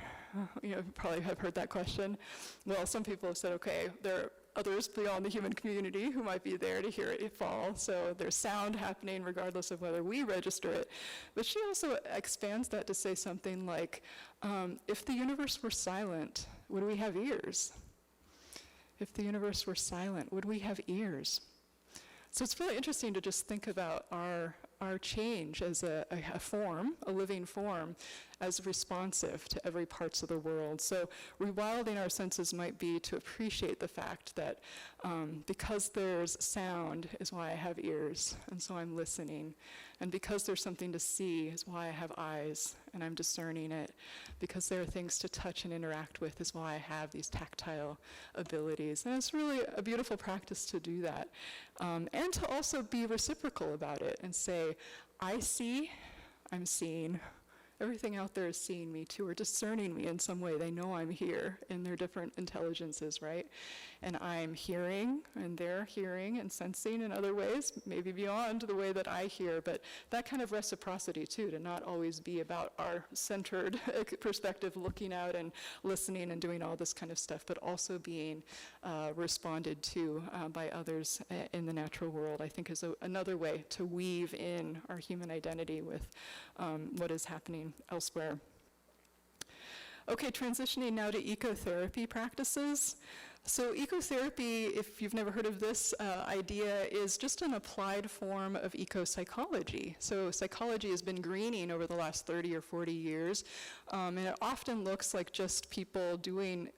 You probably have heard that question. Well, some people have said, okay, there are others beyond the human community who might be there to hear it fall, so there's sound happening regardless of whether we register it. But she also expands that to say something like, if the universe were silent, would we have ears? If the universe were silent, would we have ears? So it's really interesting to just think about our change as a form, a living form, as responsive to every parts of the world. So rewilding our senses might be to appreciate the fact that because there's sound is why I have ears, and so I'm listening. And because there's something to see is why I have eyes, and I'm discerning it. Because there are things to touch and interact with is why I have these tactile abilities. And it's really a beautiful practice to do that. And to also be reciprocal about it and say, I see, I'm seeing. Everything out there is seeing me too, or discerning me in some way. They know I'm here in their different intelligences, right? And I'm hearing, and they're hearing and sensing in other ways, maybe beyond the way that I hear, but that kind of reciprocity too, to not always be about our centered perspective, looking out and listening and doing all this kind of stuff, but also being responded to by others in the natural world, I think is another way to weave in our human identity with what is happening elsewhere. Okay, transitioning now to ecotherapy practices. So ecotherapy, if you've never heard of this idea, is just an applied form of ecopsychology. So psychology has been greening over the last 30 or 40 years, and it often looks like just people doing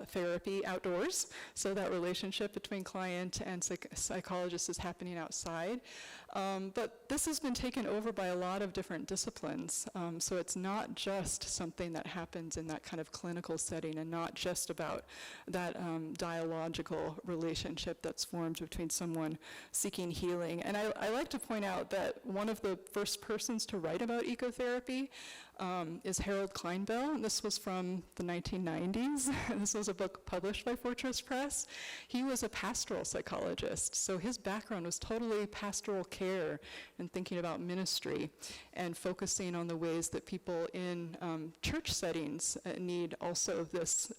therapy outdoors. So that relationship between client and psychologist is happening outside. But this has been taken over by a lot of different disciplines. So it's not just something that happens in that kind of clinical setting, and not just about that dialogical relationship that's formed between someone seeking healing. And I like to point out that one of the first persons to write about ecotherapy is Harold Kleinbell, and this was from the 1990s. This was a book published by Fortress Press. He was a pastoral psychologist, so his background was totally pastoral care and thinking about ministry and focusing on the ways that people in church settings need also this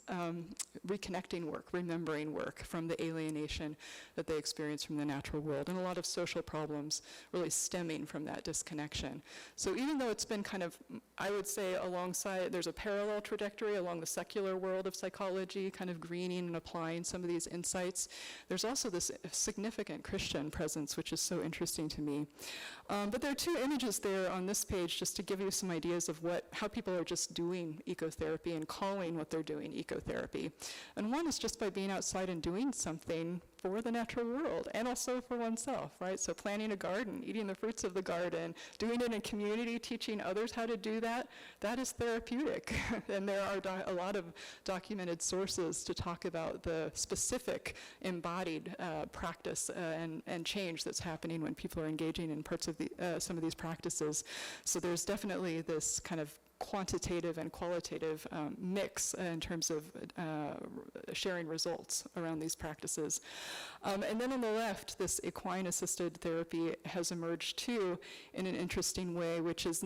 reconnecting work, remembering work from the alienation that they experience from the natural world, and a lot of social problems really stemming from that disconnection. So even though it's been kind of, I would say, alongside, there's a parallel trajectory along the secular world of psychology, kind of greening and applying some of these insights, there's also this significant Christian presence, which is so interesting to me. But there are two images there on this page just to give you some ideas of how people are just doing ecotherapy and calling what they're doing ecotherapy. And one is just by being outside and doing something for the natural world and also for oneself, right? So planting a garden, eating the fruits of the garden, doing it in community, teaching others how to do that, that is therapeutic. And there are a lot of documented sources to talk about the specific embodied practice and change that's happening when people are engaging in parts of some of these practices. So there's definitely this kind of quantitative and qualitative mix in terms of sharing results around these practices. And then on the left, this equine-assisted therapy has emerged too in an interesting way, which is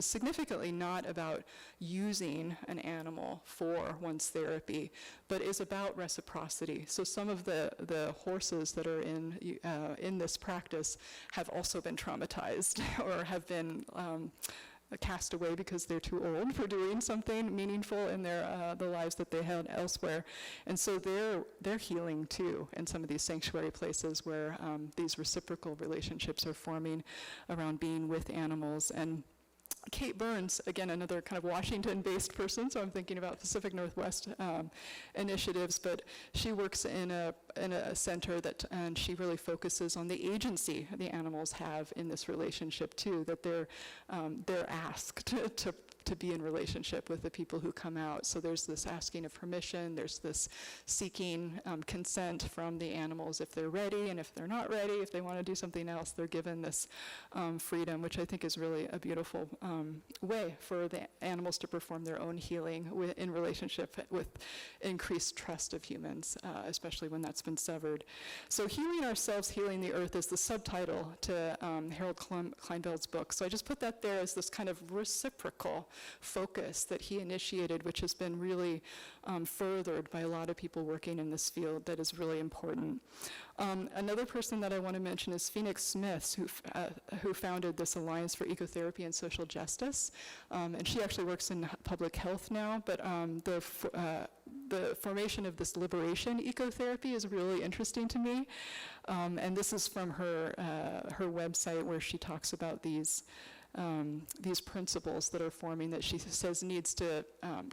significantly not about using an animal for one's therapy, but is about reciprocity. So some of the horses that are in this practice have also been traumatized or have been cast away because they're too old for doing something meaningful in the lives that they had elsewhere. And so they're healing too in some of these sanctuary places where these reciprocal relationships are forming around being with animals. And Kate Burns, again, another kind of Washington-based person, so I'm thinking about Pacific Northwest initiatives, but she works in a center and she really focuses on the agency the animals have in this relationship too, that they're asked to be in relationship with the people who come out. So there's this asking of permission, there's this seeking consent from the animals if they're ready, and if they're not ready, if they want to do something else, they're given this freedom, which I think is really a beautiful way for the animals to perform their own healing in relationship with increased trust of humans, especially when that's been severed. So Healing Ourselves, Healing the Earth is the subtitle to Harold Kleinbell's book. So I just put that there as this kind of reciprocal focus that he initiated, which has been really furthered by a lot of people working in this field that is really important. Another person that I want to mention is Phoenix Smith, who founded this Alliance for Ecotherapy and Social Justice. And she actually works in public health now, but the formation of this liberation ecotherapy is really interesting to me. And this is from her website, where she talks about these principles that are forming that she says needs to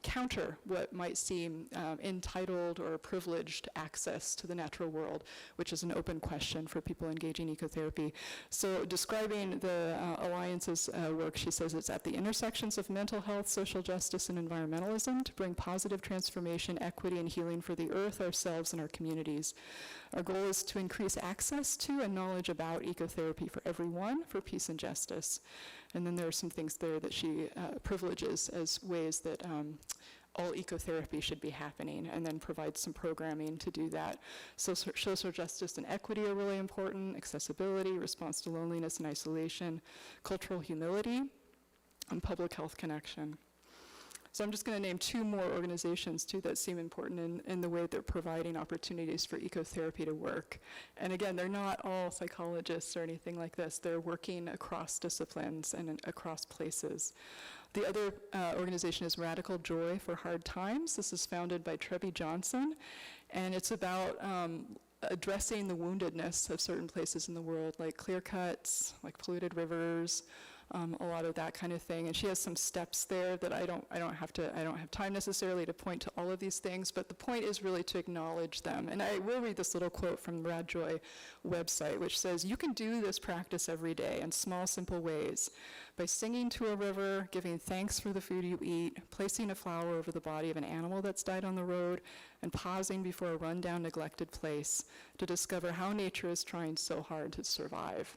counter what might seem entitled or privileged access to the natural world, which is an open question for people engaging ecotherapy. So describing the Alliance's work, she says it's at the intersections of mental health, social justice, and environmentalism to bring positive transformation, equity, and healing for the earth, ourselves, and our communities. Our goal is to increase access to and knowledge about ecotherapy for everyone, for peace and justice. And then there are some things there that she privileges as ways that all ecotherapy should be happening, and then provides some programming to do that. So social justice and equity are really important, accessibility, response to loneliness and isolation, cultural humility, and public health connection. So I'm just going to name two more organizations too that seem important in the way they're providing opportunities for ecotherapy to work. And again, they're not all psychologists or anything like this. They're working across disciplines and across places. The other organization is Radical Joy for Hard Times. This is founded by Trebi Johnson, and it's about addressing the woundedness of certain places in the world, like clear cuts, like polluted rivers, a lot of that kind of thing. And she has some steps there that I don't have time necessarily to point to all of these things, but the point is really to acknowledge them. And I will read this little quote from the Rad Joy website, which says, "You can do this practice every day in small, simple ways. By singing to a river, giving thanks for the food you eat, placing a flower over the body of an animal that's died on the road, and pausing before a rundown, neglected place to discover how nature is trying so hard to survive."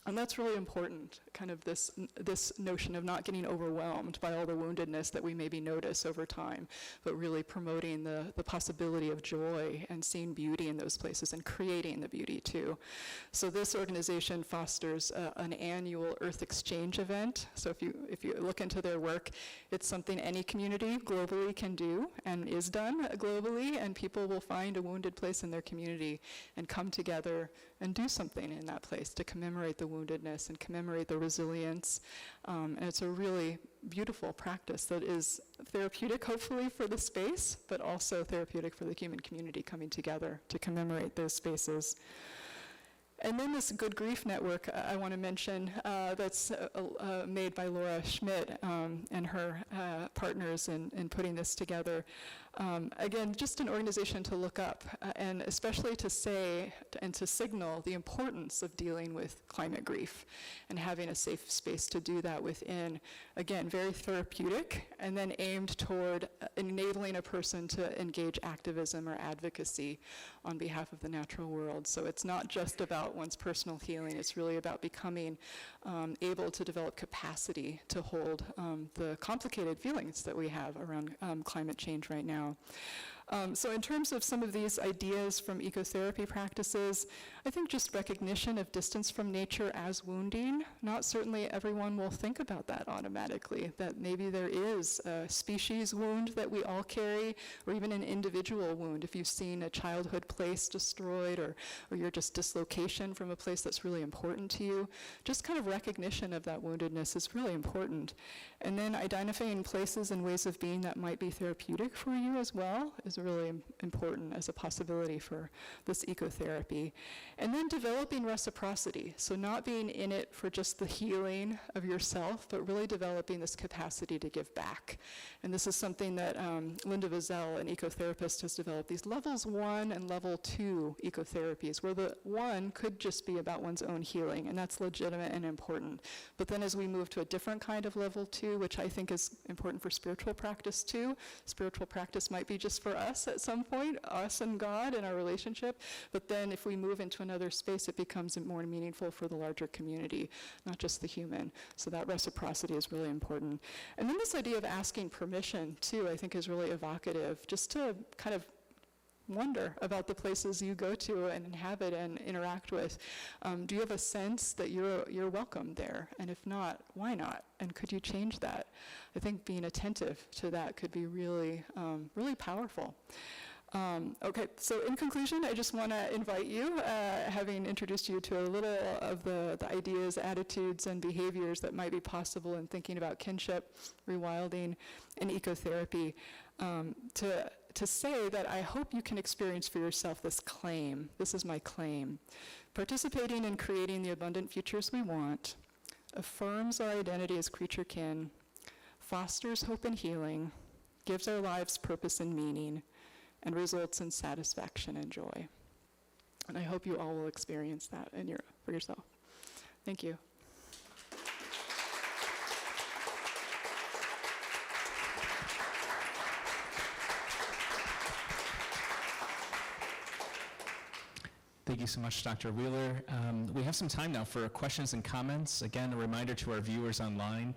And that's really important, kind of this notion of not getting overwhelmed by all the woundedness that we maybe notice over time, but really promoting the possibility of joy and seeing beauty in those places and creating the beauty too. So this organization fosters an annual Earth Exchange event. So if you look into their work, it's something any community globally can do and is done globally, and people will find a wounded place in their community and come together and do something in that place to commemorate the woundedness and commemorate the resilience. And it's a really beautiful practice that is therapeutic, hopefully, for the space, but also therapeutic for the human community coming together to commemorate those spaces. And then this Good Grief Network I want to mention that's made by Laura Schmidt and her partners in putting this together. Again, just an organization to look up and especially to say and to signal the importance of dealing with climate grief and having a safe space to do that within. Again, very therapeutic and then aimed toward enabling a person to engage activism or advocacy on behalf of the natural world. So it's not just about one's personal healing, it's really about becoming able to develop capacity to hold the complicated feelings that we have around climate change right now. So in terms of some of these ideas from ecotherapy practices, I think just recognition of distance from nature as wounding. Not certainly everyone will think about that automatically, that maybe there is a species wound that we all carry, or even an individual wound if you've seen a childhood place destroyed, or you're just dislocation from a place that's really important to you. Just kind of recognition of that woundedness is really important. And then identifying places and ways of being that might be therapeutic for you as well is really important as a possibility for this ecotherapy. And then developing reciprocity, so not being in it for just the healing of yourself, but really developing this capacity to give back. And this is something that Linda Vizel, an ecotherapist, has developed, these levels 1 and level 2 ecotherapies, where the 1 could just be about one's own healing, and that's legitimate and important. But then as we move to a different kind of level 2, which I think is important for spiritual practice too, spiritual practice might be just for us at some point, us and God and our relationship, but then if we move into another space, it becomes more meaningful for the larger community, not just the human. So that reciprocity is really important. And then this idea of asking permission too, I think is really evocative, just to kind of wonder about the places you go to and inhabit and interact with. Do you have a sense that you're welcome there? And if not, why not? And could you change that? I think being attentive to that could be really, really powerful. Okay, so in conclusion, I just want to invite you, having introduced you to a little of the ideas, attitudes, and behaviors that might be possible in thinking about kinship, rewilding, and ecotherapy, to say that I hope you can experience for yourself this claim. This is my claim. Participating in creating the abundant futures we want affirms our identity as creature kin, fosters hope and healing, gives our lives purpose and meaning, and results in satisfaction and joy. And I hope you all will experience that for yourself. Thank you. Thank you so much, Dr. Wheeler. We have some time now for questions and comments. Again, a reminder to our viewers online,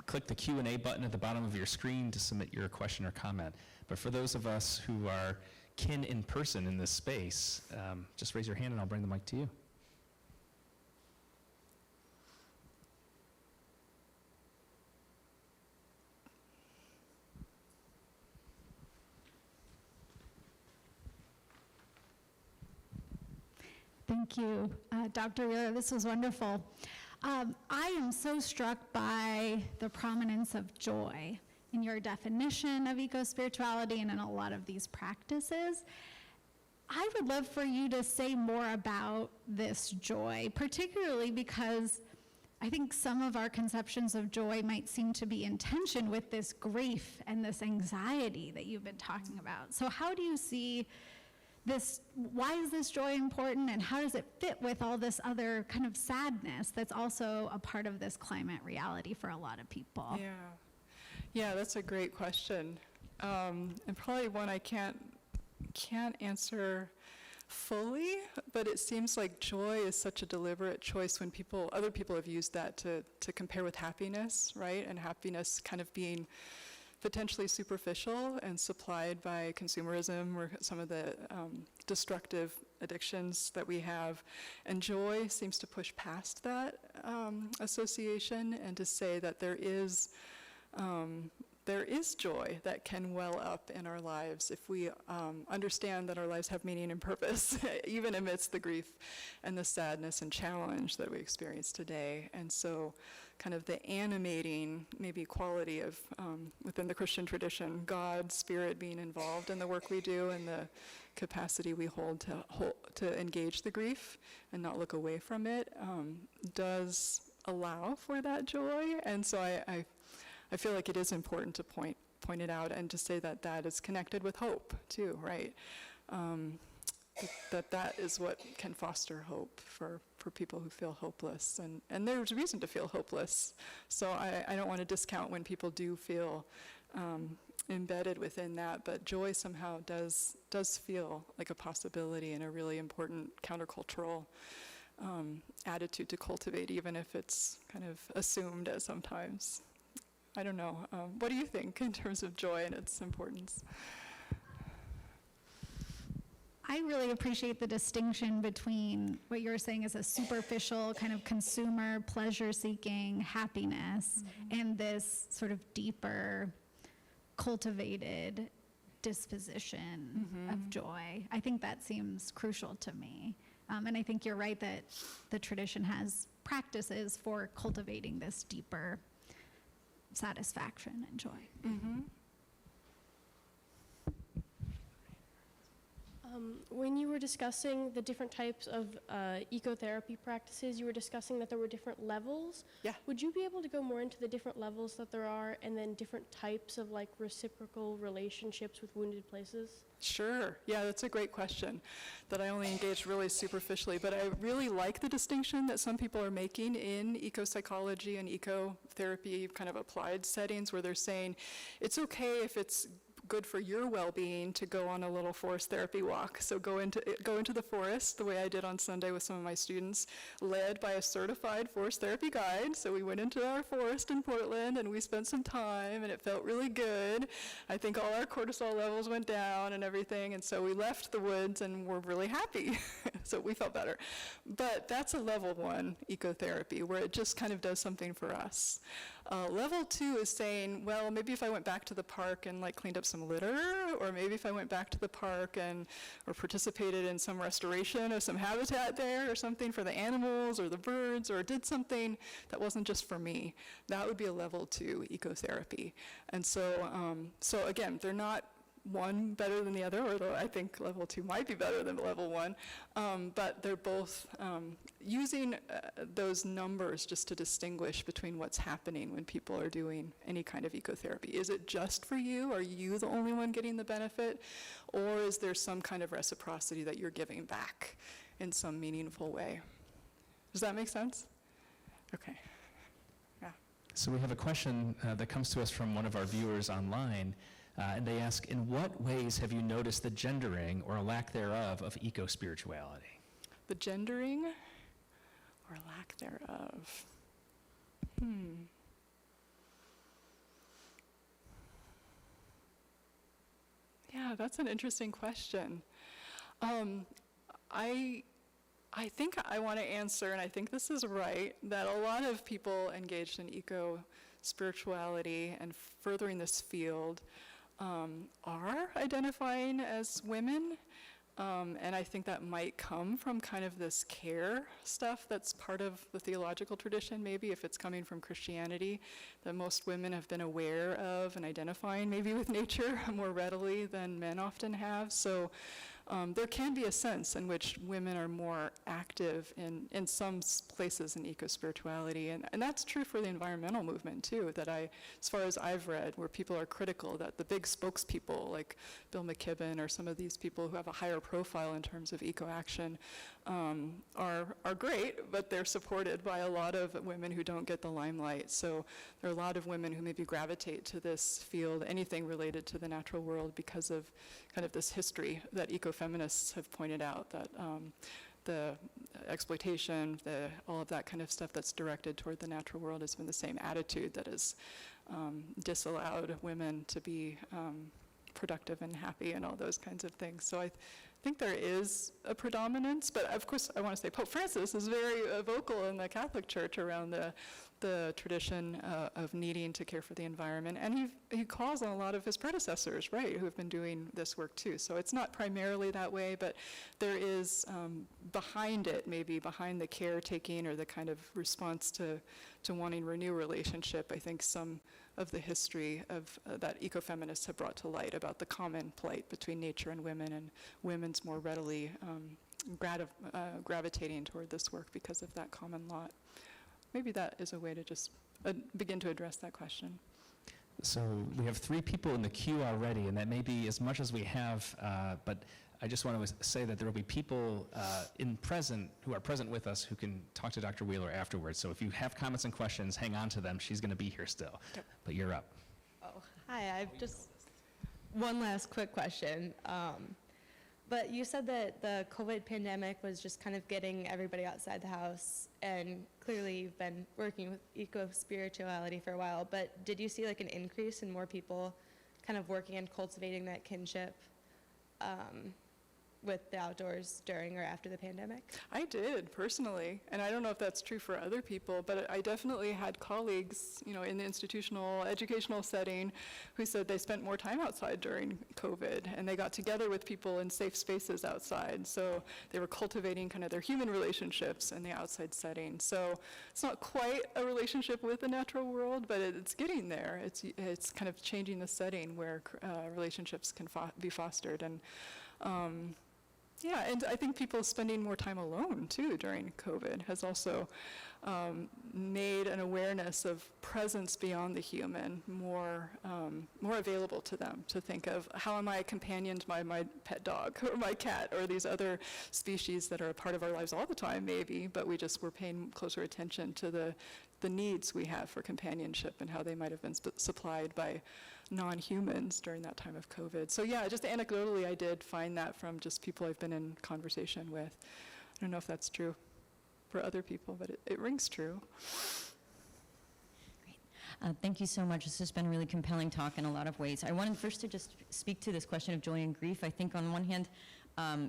click the Q&A button at the bottom of your screen to submit your question or comment. But for those of us who are kin in person in this space, just raise your hand and I'll bring the mic to you. Thank you, Dr. Wheeler. This was wonderful. I am so struck by the prominence of joy in your definition of eco-spirituality and in a lot of these practices. I would love for you to say more about this joy, particularly because I think some of our conceptions of joy might seem to be in tension with this grief and this anxiety that you've been talking about. So how do you see this, why is this joy important, and how does it fit with all this other kind of sadness that's also a part of this climate reality for a lot of people? Yeah, that's a great question, and probably one I can't answer fully, but it seems like joy is such a deliberate choice when other people have used that to compare with happiness, right? And happiness kind of being potentially superficial and supplied by consumerism or some of the destructive addictions that we have. And joy seems to push past that association and to say that there is joy that can well up in our lives if we understand that our lives have meaning and purpose, even amidst the grief and the sadness and challenge that we experience today. And so kind of the animating maybe quality of, within the Christian tradition, God, Spirit being involved in the work we do and the capacity we hold to engage the grief and not look away from it, does allow for that joy. And so I feel like it is important to point it out and to say that that is connected with hope too, right? That is what can foster hope for people who feel hopeless. And there's reason to feel hopeless. So I don't want to discount when people do feel embedded within that, but joy somehow does feel like a possibility and a really important countercultural attitude to cultivate, even if it's kind of assumed at sometimes. I don't know. What do you think in terms of joy and its importance? I really appreciate the distinction between what you're saying is a superficial kind of consumer pleasure-seeking happiness and this sort of deeper cultivated disposition of joy. I think that seems crucial to me. And I think you're right that the tradition has practices for cultivating this deeper satisfaction and joy. When you were discussing the different types of ecotherapy practices, you were discussing that there were different levels. Yeah. Would you be able to go more into the different levels that there are and then different types of like reciprocal relationships with wounded places? Sure. Yeah, that's a great question that I only engaged really superficially, but I really like the distinction that some people are making in eco-psychology and ecotherapy kind of applied settings where they're saying it's okay if it's good for your well-being to go on a little forest therapy walk. So go into the forest the way I did on Sunday with some of my students, led by a certified forest therapy guide. So we went into our forest in Portland and we spent some time and it felt really good. I think all our cortisol levels went down and everything, and so we left the woods and we're really happy. So we felt better. But that's a level 1 ecotherapy where it just kind of does something for us. Level 2 is saying, well, maybe if I went back to the park and like cleaned up some litter, or maybe if I went back to the park or participated in some restoration of some habitat there or something for the animals or the birds, or did something that wasn't just for me, that would be a level 2 ecotherapy. And so, so again, they're not one better than the other, although I think level 2 might be better than level 1, but they're both using those numbers just to distinguish between what's happening when people are doing any kind of ecotherapy. Is it just for you? Are you the only one getting the benefit? Or is there some kind of reciprocity that you're giving back in some meaningful way? Does that make sense? Okay. Yeah. So we have a question that comes to us from one of our viewers online. And they ask, in what ways have you noticed the gendering or lack thereof of eco-spirituality? The gendering or lack thereof? Yeah, that's an interesting question. I think I want to answer, and I think this is right, that a lot of people engaged in eco-spirituality and furthering this field are identifying as women, and I think that might come from kind of this care stuff that's part of the theological tradition, maybe if it's coming from Christianity, that most women have been aware of and identifying maybe with nature more readily than men often have. So there can be a sense in which women are more active in some places in eco-spirituality, and that's true for the environmental movement too, that as far as I've read, where people are critical that the big spokespeople like Bill McKibben or some of these people who have a higher profile in terms of eco-action are great, but they're supported by a lot of women who don't get the limelight. So there are a lot of women who maybe gravitate to this field, anything related to the natural world, because of kind of this history that ecofeminists have pointed out that the exploitation, all of that kind of stuff that's directed toward the natural world has been the same attitude that has disallowed women to be productive and happy and all those kinds of things. So I think there is a predominance, but of course I want to say Pope Francis is very vocal in the Catholic Church around the tradition of needing to care for the environment, and he calls on a lot of his predecessors, right, who have been doing this work too. So it's not primarily that way, but there is behind it, maybe behind the caretaking or the kind of response to wanting to renew relationship, I think some of the history of that ecofeminists have brought to light about the common plight between nature and women, and women's more readily gravitating toward this work because of that common lot. Maybe that is a way to just begin to address that question. So we have 3 people in the queue already, and that may be as much as we have, but I just want to say that there will be people who are present with us who can talk to Dr. Wheeler afterwards. So if you have comments and questions, hang on to them. She's going to be here still. Yep. But you're up. Oh, hi. I've just one last quick question. But you said that the COVID pandemic was just kind of getting everybody outside the house, and clearly you've been working with eco-spirituality for a while, but did you see like an increase in more people kind of working and cultivating that kinship with the outdoors during or after the pandemic? I did, personally, and I don't know if that's true for other people, but I definitely had colleagues, in the institutional, educational setting who said they spent more time outside during COVID, and they got together with people in safe spaces outside, so they were cultivating kind of their human relationships in the outside setting. So it's not quite a relationship with the natural world, but it's getting there. It's kind of changing the setting where relationships can be fostered, and and I think people spending more time alone, too, during COVID has also made an awareness of presence beyond the human more available to them, to think of how am I companioned by my pet dog or my cat or these other species that are a part of our lives all the time, maybe, but we're paying closer attention to the needs we have for companionship and how they might have been supplied by non-humans during that time of COVID. So yeah, just anecdotally, I did find that from just people I've been in conversation with. I don't know if that's true for other people, but it rings true. Great. Thank you so much. This has been a really compelling talk in a lot of ways. I wanted first to just speak to this question of joy and grief. I think on one hand,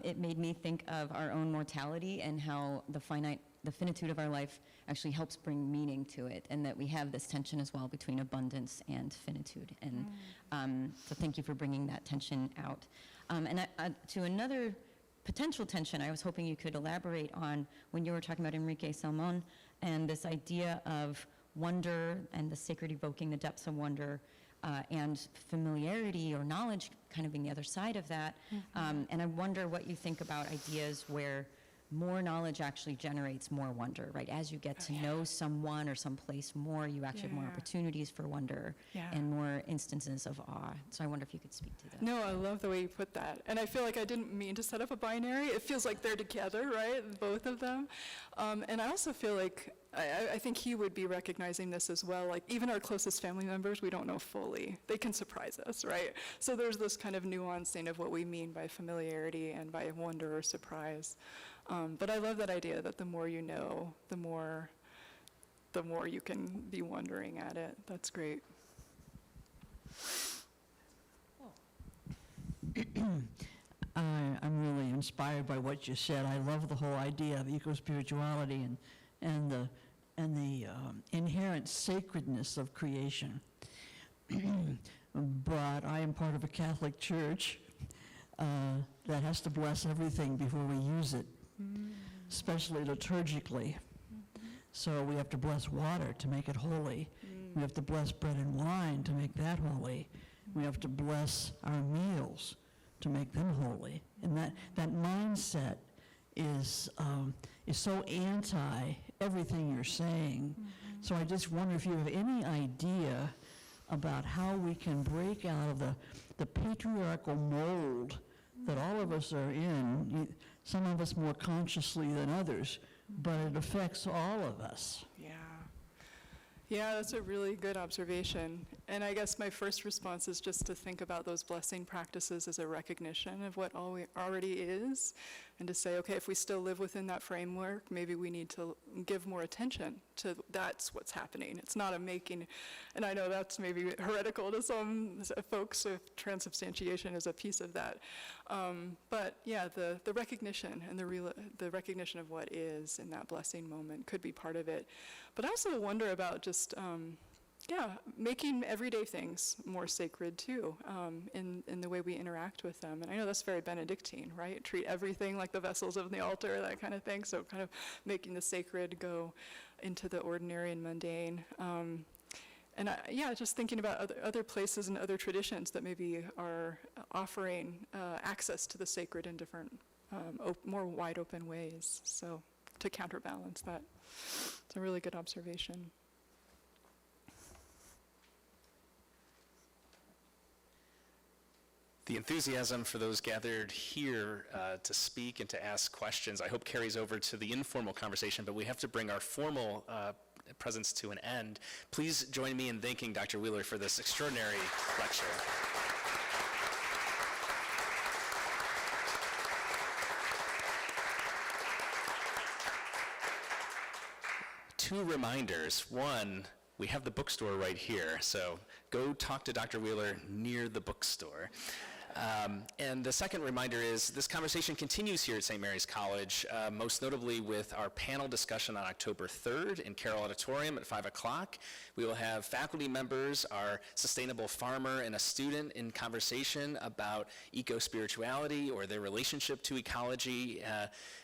it made me think of our own mortality and how the finitude of our life actually helps bring meaning to it, and that we have this tension as well between abundance and finitude. And so thank you for bringing that tension out. And to another potential tension, I was hoping you could elaborate on when you were talking about Enrique Salmon and this idea of wonder and the sacred evoking the depths of wonder, and familiarity or knowledge kind of being the other side of that. And I wonder what you think about ideas where more knowledge actually generates more wonder, right? As you get to know someone or some place more, you actually have more opportunities for wonder and more instances of awe. So I wonder if you could speak to that. No, I love the way you put that. And I feel like I didn't mean to set up a binary. It feels like they're together, right? Both of them. And I also feel like, I think he would be recognizing this as well. Like even our closest family members, we don't know fully. They can surprise us, right? So there's this kind of nuancing of what we mean by familiarity and by wonder or surprise. But I love that idea that the more you know, the more you can be wondering at it. That's great. I'm really inspired by what you said. I love the whole idea of eco-spirituality and the inherent sacredness of creation. But I am part of a Catholic church that has to bless everything before we use it, especially liturgically. So we have to bless water to make it holy. We have to bless bread and wine to make that holy. We have to bless our meals to make them holy. And that mindset is so anti everything you're saying. So I just wonder if you have any idea about how we can break out of the patriarchal mold that all of us are in, some of us more consciously than others, but it affects all of us. Yeah, that's a really good observation. And I guess my first response is just to think about those blessing practices as a recognition of what already is, and to say, okay, if we still live within that framework, maybe we need to give more attention to that's what's happening. It's not a making, and I know that's maybe heretical to some folks, if transubstantiation is a piece of that. But yeah, the recognition and the recognition of what is in that blessing moment could be part of it. But I also wonder about just, making everyday things more sacred too, in the way we interact with them. And I know that's very Benedictine, right? Treat everything like the vessels of the altar, that kind of thing. So kind of making the sacred go into the ordinary and mundane. And just thinking about other places and other traditions that maybe are offering access to the sacred in different, more wide open ways. So to counterbalance that. It's a really good observation. The enthusiasm for those gathered here to speak and to ask questions, I hope carries over to the informal conversation, but we have to bring our formal presence to an end. Please join me in thanking Dr. Wheeler for this extraordinary lecture. Two reminders. One, we have the bookstore right here, so go talk to Dr. Wheeler near the bookstore. And the second reminder is this conversation continues here at St. Mary's College, most notably with our panel discussion on October 3rd in Carroll Auditorium at 5 o'clock. We will have faculty members, our sustainable farmer, and a student in conversation about eco-spirituality or their relationship to ecology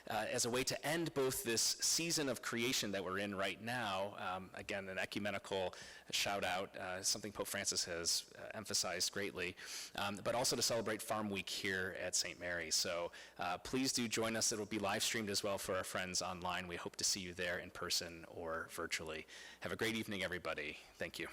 as a way to end both this season of creation that we're in right now, again, an ecumenical shout out, something Pope Francis has emphasized greatly, but also to celebrate Farm Week here at St. Mary's. So please do join us. It will be live streamed as well for our friends online. We hope to see you there in person or virtually. Have a great evening, everybody. Thank you.